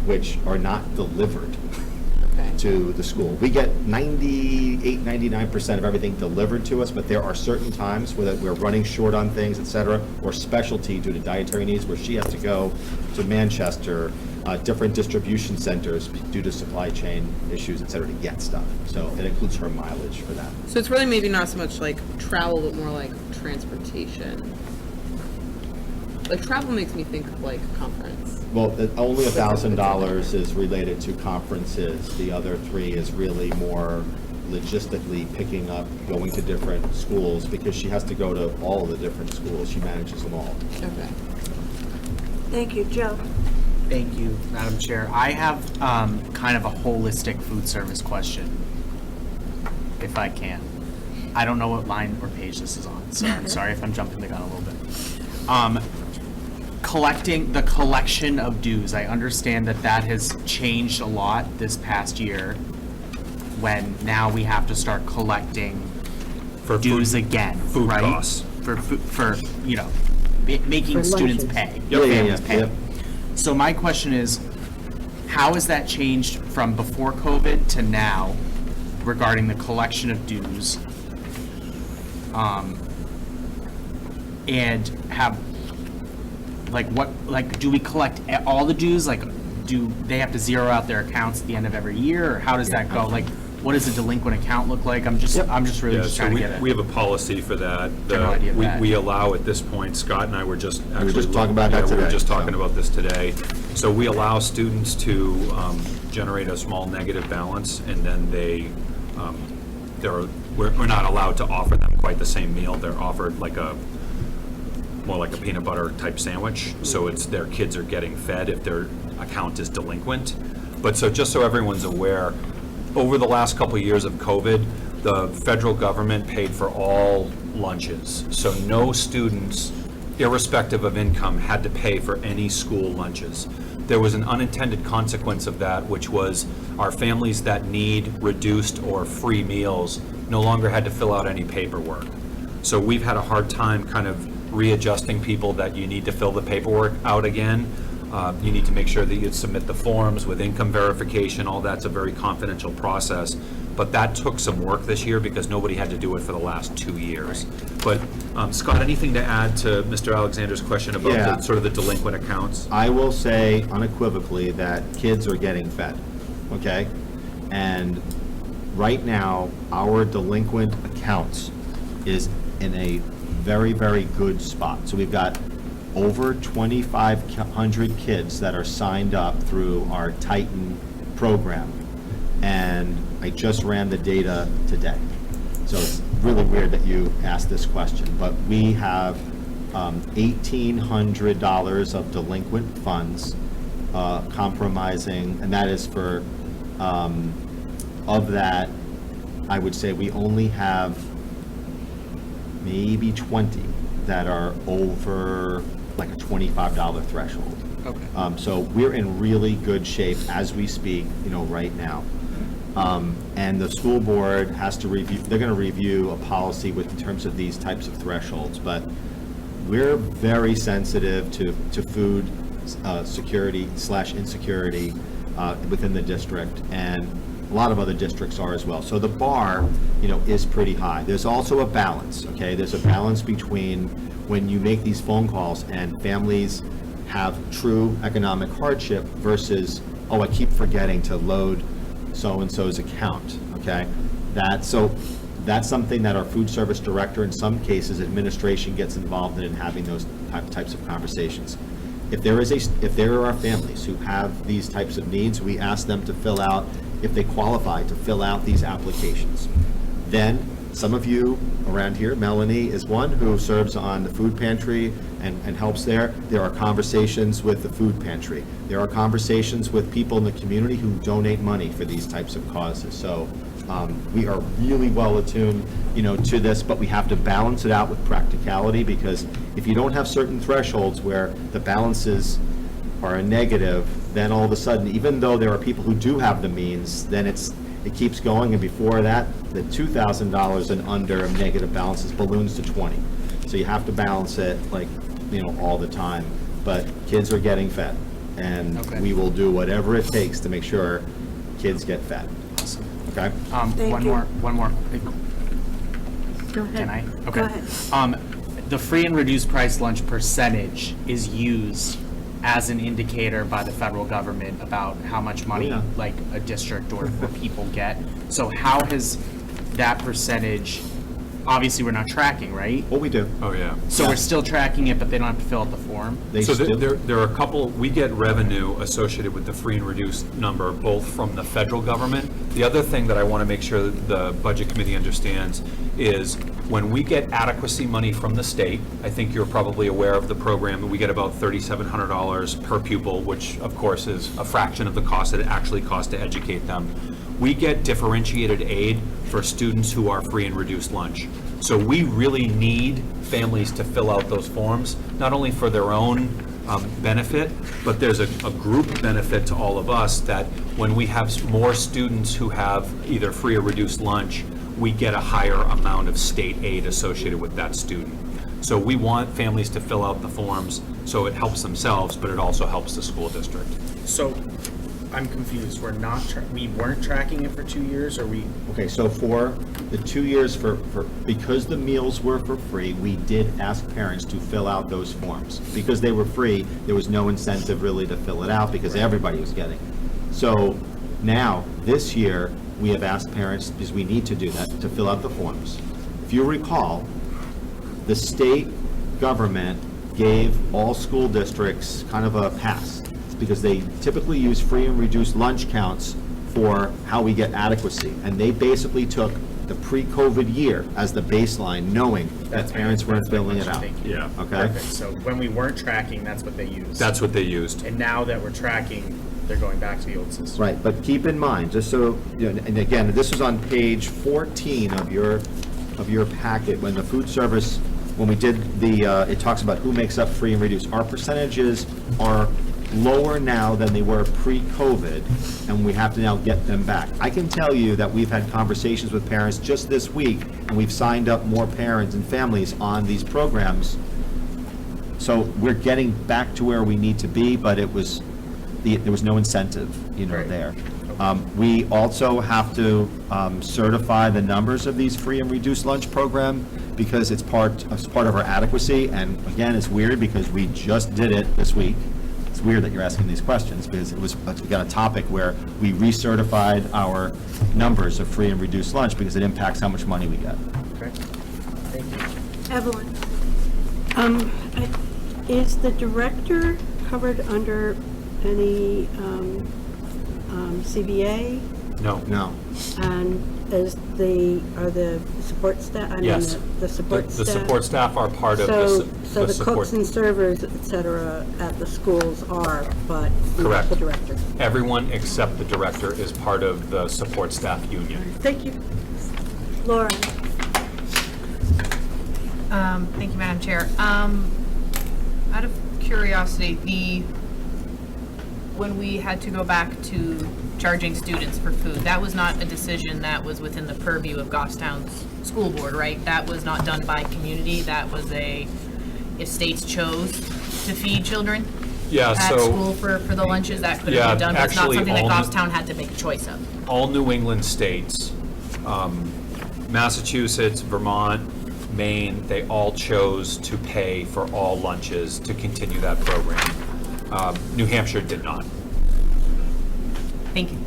which are not delivered. to the school. We get 98, 99% of everything delivered to us, but there are certain times where we're running short on things, et cetera, or specialty due to dietary needs where she has to go to Manchester, different distribution centers due to supply chain issues, et cetera, to get stuff. So it includes her mileage for that. So it's really maybe not so much like travel, but more like transportation. Like travel makes me think of like conference. Well, only $1,000 is related to conferences. The other 3 is really more logistically picking up, going to different schools, because she has to go to all of the different schools. She manages them all. Okay. Thank you, Joe. Thank you, Madam Chair. I have kind of a holistic food service question, if I can. I don't know what line or page this is on, so I'm sorry if I'm jumping the gun a little bit. The collection of dues, I understand that has changed a lot this past year, when now we have to start collecting For dues again, food right? costs. For you know, making For students lunches. pay, Yeah, yeah, families yeah, pay. yep. So my question is, how has that changed from before COVID to now regarding the collection of dues? And have, do we collect all the dues? Like, do they have to zero out their accounts at the end of every year, or how does that go? Like, what does a delinquent account look like? I'm just really Yeah, just so trying to get it. we have a policy for that. no idea of that. We allow at this point, Scott and I were just actually. just talking about that We were today, just talking so. about this today. So we allow students to generate a small negative balance, and then we're not allowed to offer them quite the same meal. They're offered more like a peanut butter type sandwich. So it's their kids are getting fed if their account is delinquent. But so just so everyone's aware, over the last couple of years of COVID, the federal government paid for all lunches. So no students, irrespective of income, had to pay for any school lunches. There was an unintended consequence of that, which was our families that need reduced or free meals no longer had to fill out any paperwork. So we've had a hard time kind of readjusting people that you need to fill the paperwork out again. You need to make sure that you submit the forms with income verification. All that's a very confidential process. But that took some work this year because nobody had to do it for the last 2 years. But Scott, anything to add to Mr. Alexander's question about Yeah. sort of the delinquent accounts? I will say unequivocally that kids are getting fed, okay? And right now, our delinquent accounts is in a very, very good spot. So we've got over 2,500 kids that are signed up through our Titan program. And I just ran the data today. So it's really weird that you asked this question, but we have $1,800 of delinquent funds compromising, and that is for, of that, I would say we only have maybe 20 that are over like a $25 threshold. Okay. So we're in really good shape as we speak, right now. And the school board has to review, they're going to review a policy in terms of these types of thresholds, but we're very sensitive to food security / insecurity within the district, and a lot of other districts are as well. So the bar, is pretty high. There's also a balance, okay? There's a balance between when you make these phone calls and families have true economic hardship versus, oh, I keep forgetting to load so-and-so's account, okay? That's something that our food service director, in some cases, administration gets involved in having those types of conversations. If there are families who have these types of needs, we ask them to fill out, if they qualify, to fill out these applications. Then, some of you around here, Melanie is one who serves on the food pantry and helps there. There are conversations with the food pantry. There are conversations with people in the community who donate money for these types of causes. So we are really well attuned, to this, but we have to balance it out with practicality, because if you don't have certain thresholds where the balances are a negative, then all of a sudden, even though there are people who do have the means, then it keeps going, and before that, the $2,000 and under negative balances balloons to 20. So you have to balance it all the time. But kids are getting fed, and Okay. we will do whatever it takes to make sure kids get fed. Okay. Thank One you. more. Go ahead. Can I? Go Okay. ahead. The free and reduced price lunch percentage is used as an indicator by the federal government about how much money, Yeah. like, a district or people get. So how has that percentage, obviously, we're not tracking, right? What we do. Oh, yeah. So we're still tracking it, but they don't have to fill out the form? So there are a couple, we get revenue associated with the free and reduced number, both from the federal government. The other thing that I want to make sure that the Budget Committee understands is when we get adequacy money from the state, I think you're probably aware of the program, we get about $3,700 per pupil, which of course is a fraction of the cost that it actually costs to educate them. We get differentiated aid for students who are free and reduced lunch. So we really need families to fill out those forms, not only for their own benefit, but there's a group benefit to all of us that when we have more students who have either free or reduced lunch, we get a higher amount of state aid associated with that student. So we want families to fill out the forms so it helps themselves, but it also helps the school district. So, I'm confused, we weren't tracking it for 2 years, or we? Okay, so for the 2 years because the meals were for free, we did ask parents to fill out those forms. Because they were free, there was no incentive really to fill it out because everybody was getting it. So now, this year, we have asked parents, because we need to do that, to fill out the forms. If you recall, the state government gave all school districts kind of a pass because they typically use free and reduced lunch counts for how we get adequacy. And they basically took the pre-COVID year as the baseline, knowing that parents weren't filling it out. Yeah. Okay? Perfect, so when we weren't tracking, that's what they used. That's what they used. And now that we're tracking, they're going back to the old system. Right, but keep in mind, just so, and again, this is on page 14 of your packet, when the food service, when we did it talks about who makes up free and reduced. Our percentages are lower now than they were pre-COVID, and we have to now get them back. I can tell you that we've had conversations with parents just this week, and we've signed up more parents and families on these programs. So we're getting back to where we need to be, but there was no incentive, there. We also have to certify the numbers of these free and reduced lunch program because it's part of our adequacy. And again, it's weird because we just did it this week. It's weird that you're asking these questions because we got a topic where we recertified our numbers of free and reduced lunch because it impacts how much money we get. Okay, thank you. Evelyn, is the director covered under any CBA? No. No. And are the support staff? Yes. The support staff? The support staff are part of So the the support. cooks and servers, et cetera, at the schools are, but not Correct. the director? Everyone except the director is part of the support staff union. Thank you. Laura? Thank you, Madam Chair. Out of curiosity, when we had to go back to charging students for food, that was not a decision that was within the purview of Goffstown's school board, right? That was not done by community, that was if states chose to feed children Yeah, at so. school for the lunches, that could Yeah, have been done, but it's not actually, something that all Goffstown had to make a choice of. All New England states, Massachusetts, Vermont, Maine, they all chose to pay for all lunches to continue that program. New Hampshire did not. Thank you.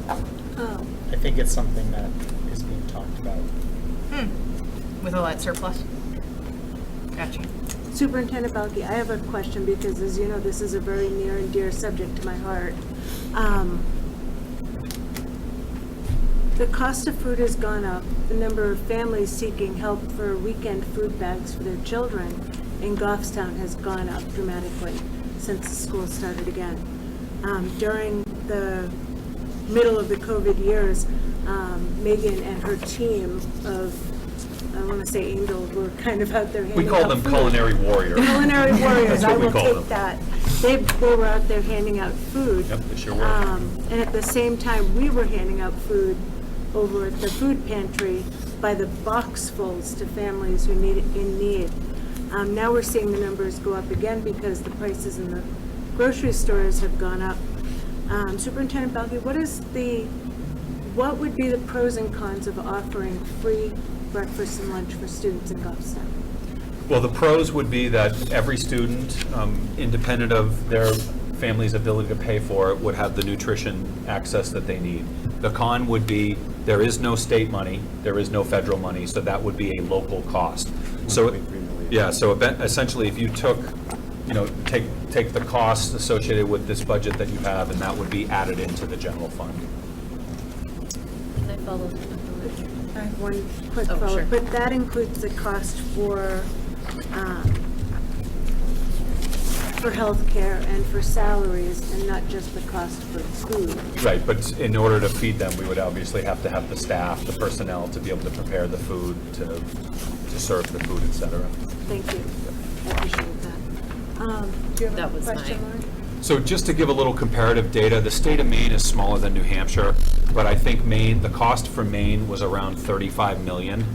I think it's something that is being talked about. With all that surplus? Gotcha. Superintendent Balke, I have a question because, as you know, this is a very near and dear subject to my heart. The cost of food has gone up. The number of families seeking help for weekend food bags for their children in Goffstown has gone up dramatically since the school started again. During the middle of the COVID years, Megan and her team of, I want to say angels, were kind of out there handing out We call them food. culinary warriors. Culinary warriors, That's I what we will call take them. that. They were out there handing out food. Yep, they sure were. And at the same time, we were handing out food over at the food pantry by the boxfuls to families who need it in need. Now we're seeing the numbers go up again because the prices in the grocery stores have gone up. Superintendent Balke, what is the what would be the pros and cons of offering free breakfast and lunch for students in Goffstown? Well, the pros would be that every student, independent of their family's ability to pay for it, would have the nutrition access that they need. The con would be there is no state money, there is no federal money, so that would be a local cost. So, yeah, so essentially, if you took, take the costs associated with this budget that you have, and that would be added into the general fund. Can I follow? I have one quick Oh, follow-up, sure. but that includes the cost for healthcare and for salaries, and not just the cost for food. Right, but in order to feed them, we would obviously have to have the staff, the personnel to be able to prepare the food, to serve the food, et cetera. Thank you. I appreciate that. Do you have That a was question, my- Lauren? So just to give a little comparative data, the state of Maine is smaller than New Hampshire, but I think Maine, the cost for Maine was around 35 million,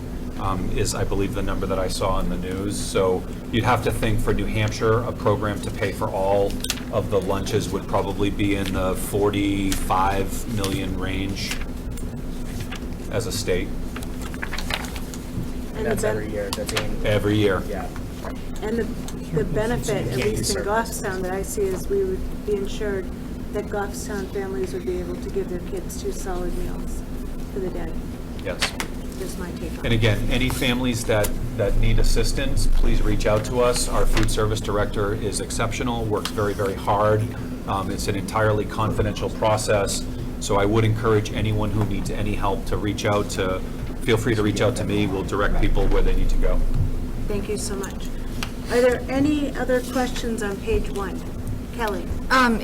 is, I believe, the number that I saw in the news. So you'd have to think for New Hampshire, a program to pay for all of the lunches would probably be in the 45 million range as a state. And That's the every year, that's annual. Every year. Yeah. And the benefit, at can't least in usurp Goffstown, that I see is we would be ensured that Goffstown families would be able to give their kids 2 solid meals for the day. Yes. Just my take on And it. again, any families that need assistance, please reach out to us. Our food service director is exceptional, works very, very hard. It's an entirely confidential process, so I would encourage anyone who needs any help to feel free to reach out to me. We'll direct people where they need to go. Thank you so much. Are there any other questions on page 1? Kelly?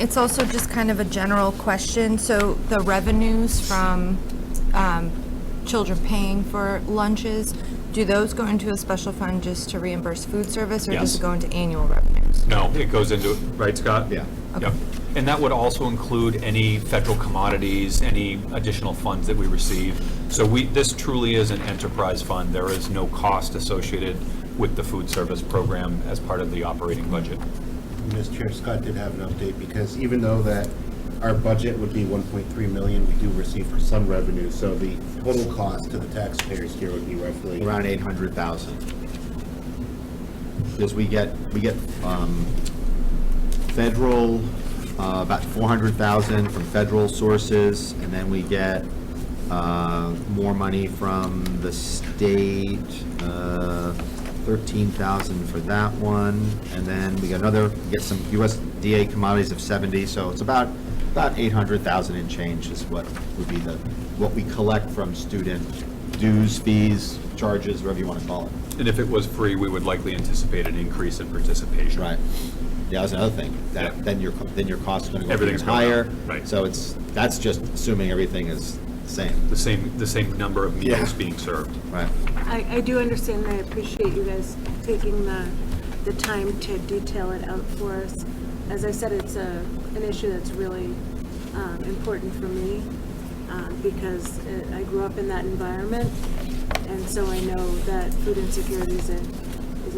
It's also just kind of a general question. So the revenues from children paying for lunches, do those go into a special fund just to reimburse food service, or Yes. does it go into annual revenues? No, it goes into, right, Scott? Yeah. Yep. And that would also include any federal commodities, any additional funds that we receive. So this truly is an enterprise fund. There is no cost associated with the food service program as part of the operating budget. Mr. Chair, Scott did have an update, because even though that our budget would be 1.3 million, we do receive some revenue, so the total cost to the taxpayers here would be roughly Around 800,000. Because we get federal, about 400,000 from federal sources, and then we get more money from the state, 13,000 for that one, and then we get some USDA commodities of 70, so it's about 800,000 and change is what would be what we collect from student dues, fees, charges, whatever you want to call it. And if it was free, we would likely anticipate an increase in participation. Right. Yeah, that's another thing. Then your costs are going to go even Everything's going higher. up, right. So that's just assuming everything is the same. The same number of meals Yeah. being served. Right. I do understand, and I appreciate you guys taking the time to detail it out for us. As I said, it's an issue that's really important for me because I grew up in that environment, and so I know that food insecurity is a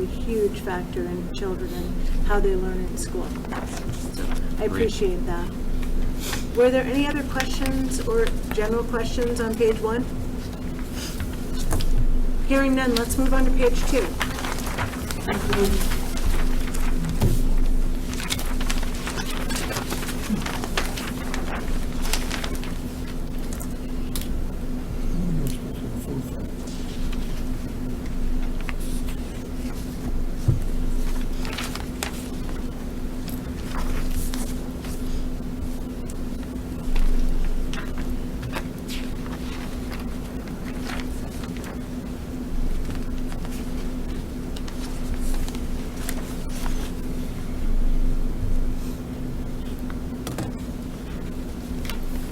huge factor in children and how they learn in school. So I appreciate that. Were there any other questions or general questions on page 1? Hearing none, let's move on to page 2.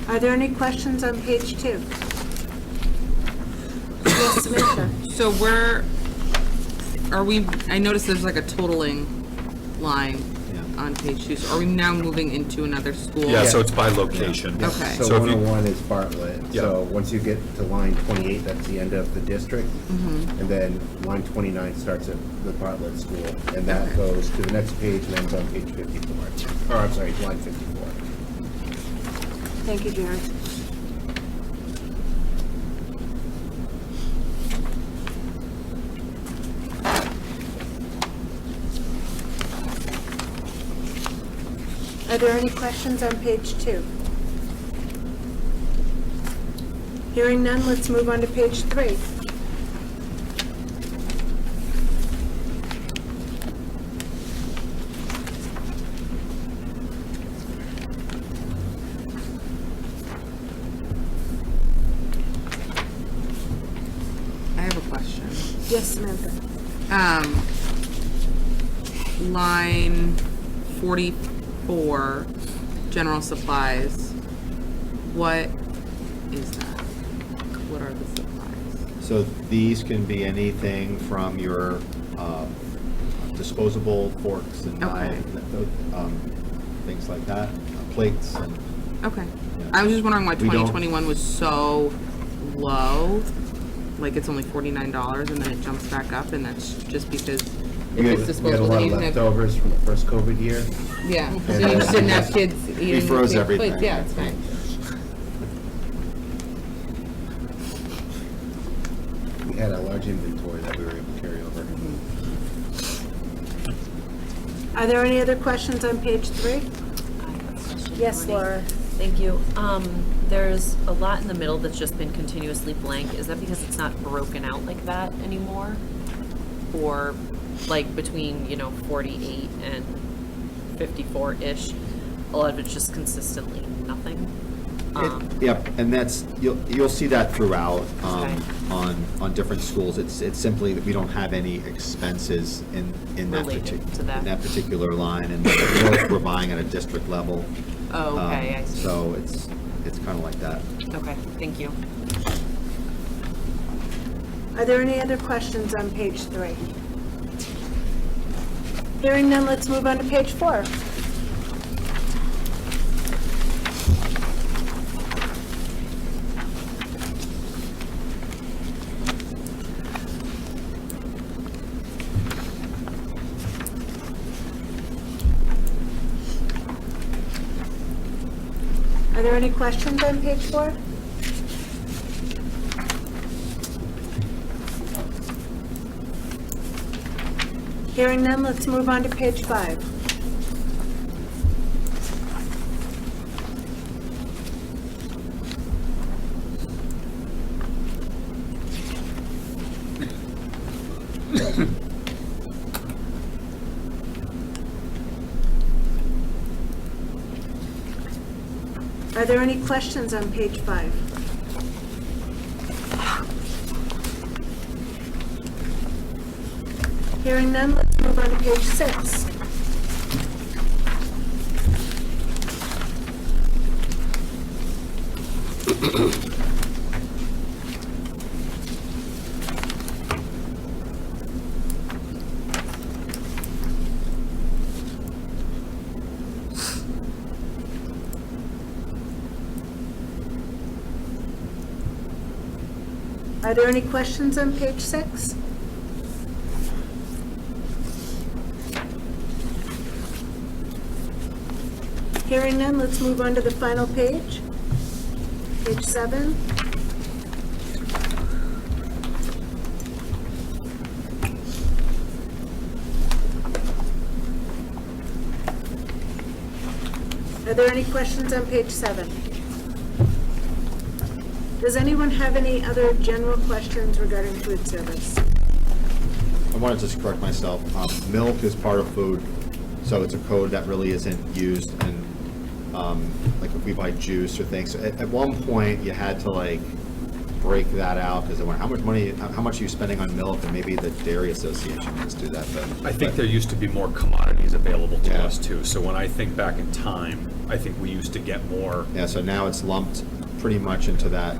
Are there any questions on page 2? Yes, Samantha? So I noticed there's like a totaling line on page 2. So are we now moving into another school? Yeah, so it's by location. Yeah. Okay. So So if you- 101 is Bartlett. Yeah. So once you get to line 28, that's the end of the district. And then line 29 starts at the Bartlett school. And that goes to the next page and ends on page 54. Or I'm sorry, line 54. Thank you, Jared. Are there any questions on page 2? Hearing none, let's move on to page 3. I have a question. Yes, Samantha? Line 44, general supplies. What is that? What are the supplies? So these can be anything from your disposable forks and Okay. knives, things like that, plates and. Okay. Yeah. I was just wondering why We don't- 2021 was so low. Like it's only $49 and then it jumps back up, and that's just because if it's disposable, then you can have. leftovers from the first COVID year. Yeah, so you just didn't have kids eating. We froze the everything. plates. Yeah, it's fine. We had a large inventory that we were able to carry over. Are there any other questions on page 3? Yes, Laura? Thank you. There's a lot in the middle that's just been continuously blank. Is that because it's not broken out like that anymore? Or like between, 48 and 54-ish, a lot of it's just consistently nothing? Yep, and that's, you'll see that throughout, Okay. on different schools. It's simply that we don't have any expenses in that Related to that. in that particular line, and we're buying at a district level. Oh, okay, I see. So it's kind of like that. Okay, thank you. Are there any other questions on page 3? Hearing none, let's move on to page 4. Are there any questions on page 4? Hearing none, let's move on to page 5. Are there any questions on page 5? Hearing none, let's move on to page 6. Are there any questions on page 6? Hearing none, let's move on to the final page. Page 7. Are there any questions on page 7? Does anyone have any other general questions regarding food service? I wanted to just correct myself. Milk is part of food, so it's a code that really isn't used in, like if we buy juice or things. At one point, you had to like break that out because they went, how much are you spending on milk? And maybe the Dairy Association must do that, but. I think there used to be more commodities available to Yeah. us too. So when I think back in time, I think we used to get more. Yeah, so now it's lumped pretty much into that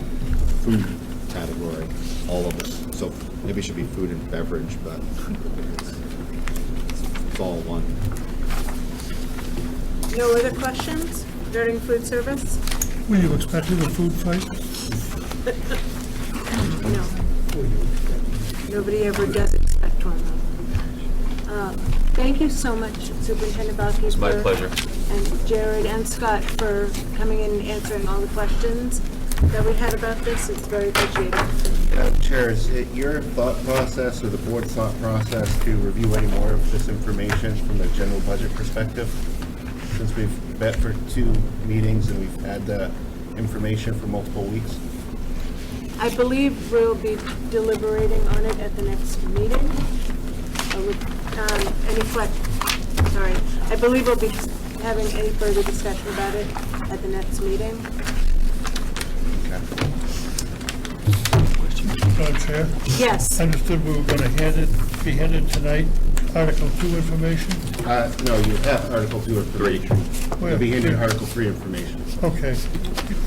food category, all of it. So maybe it should be food and beverage, but it's all one. No other questions regarding food service? Were you expecting a food fight? No. Nobody ever does expect one, though. Thank you so much, Superintendent Balke. It's my pleasure. And Jared and Scott for coming in and answering all the questions that we had about this. It's very appreciated. Chair, is it your thought process or the board's thought process to review any more of this information from the general budget perspective? since we've met for 2 meetings and we've had the information for multiple weeks? I believe we'll be deliberating on it at the next meeting. I believe we'll be having any further discussion about it at the next meeting. Madam Chair? Yes. I understood we were going to be handed tonight Article 2 information? No, you have Article 2 information. Where? You'll be handed Article 3 information. Okay,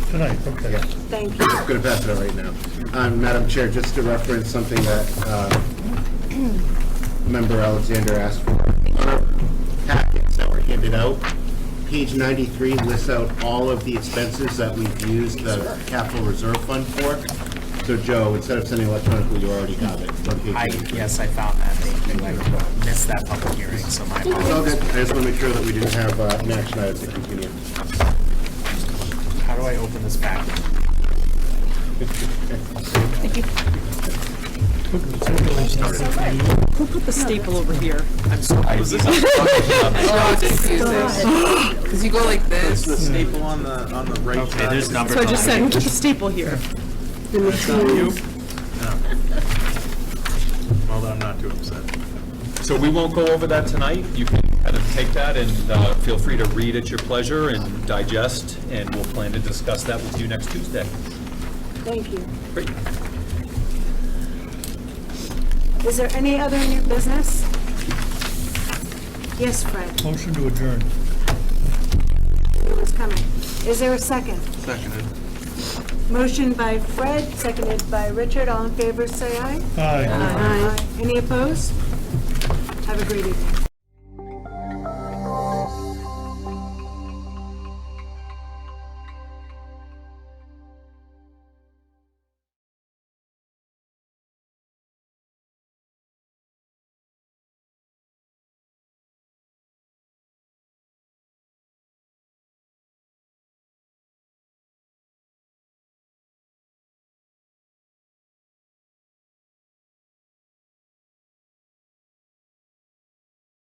tonight, okay. Thank you. I'm going to pass it out right now. Madam Chair, just to reference something that Member Alexander asked for. On our packets that were handed out, page 93 lists out all of the expenses that we've used the capital reserve fund for. So Joe, instead of sending electronically, you already have it. It's on page 93. Yes, I found that. Thank you. I missed that public hearing, so my It's all apologies. good. I just want to make sure that we didn't have an action item to continue. How do I open this back? Who put the staple over here? I'm so confused. Oh, it's confusing. Because you go like this. The staple on the right. Okay, there's numbers So I on just it. said, who put the staple here? That's not you? No. Well, then I'm not too upset. So we won't go over that tonight. You can kind of take that and feel free to read at your pleasure and digest, and we'll plan to discuss that with you next Tuesday. Thank you. Great. Is there any other new business? Yes, Fred, Motion to adjourn. it was coming. Is there a second? Seconded. Motion by Fred, seconded by Richard. All in favor, say aye. Aye. Aye. Any opposed? Have a great evening.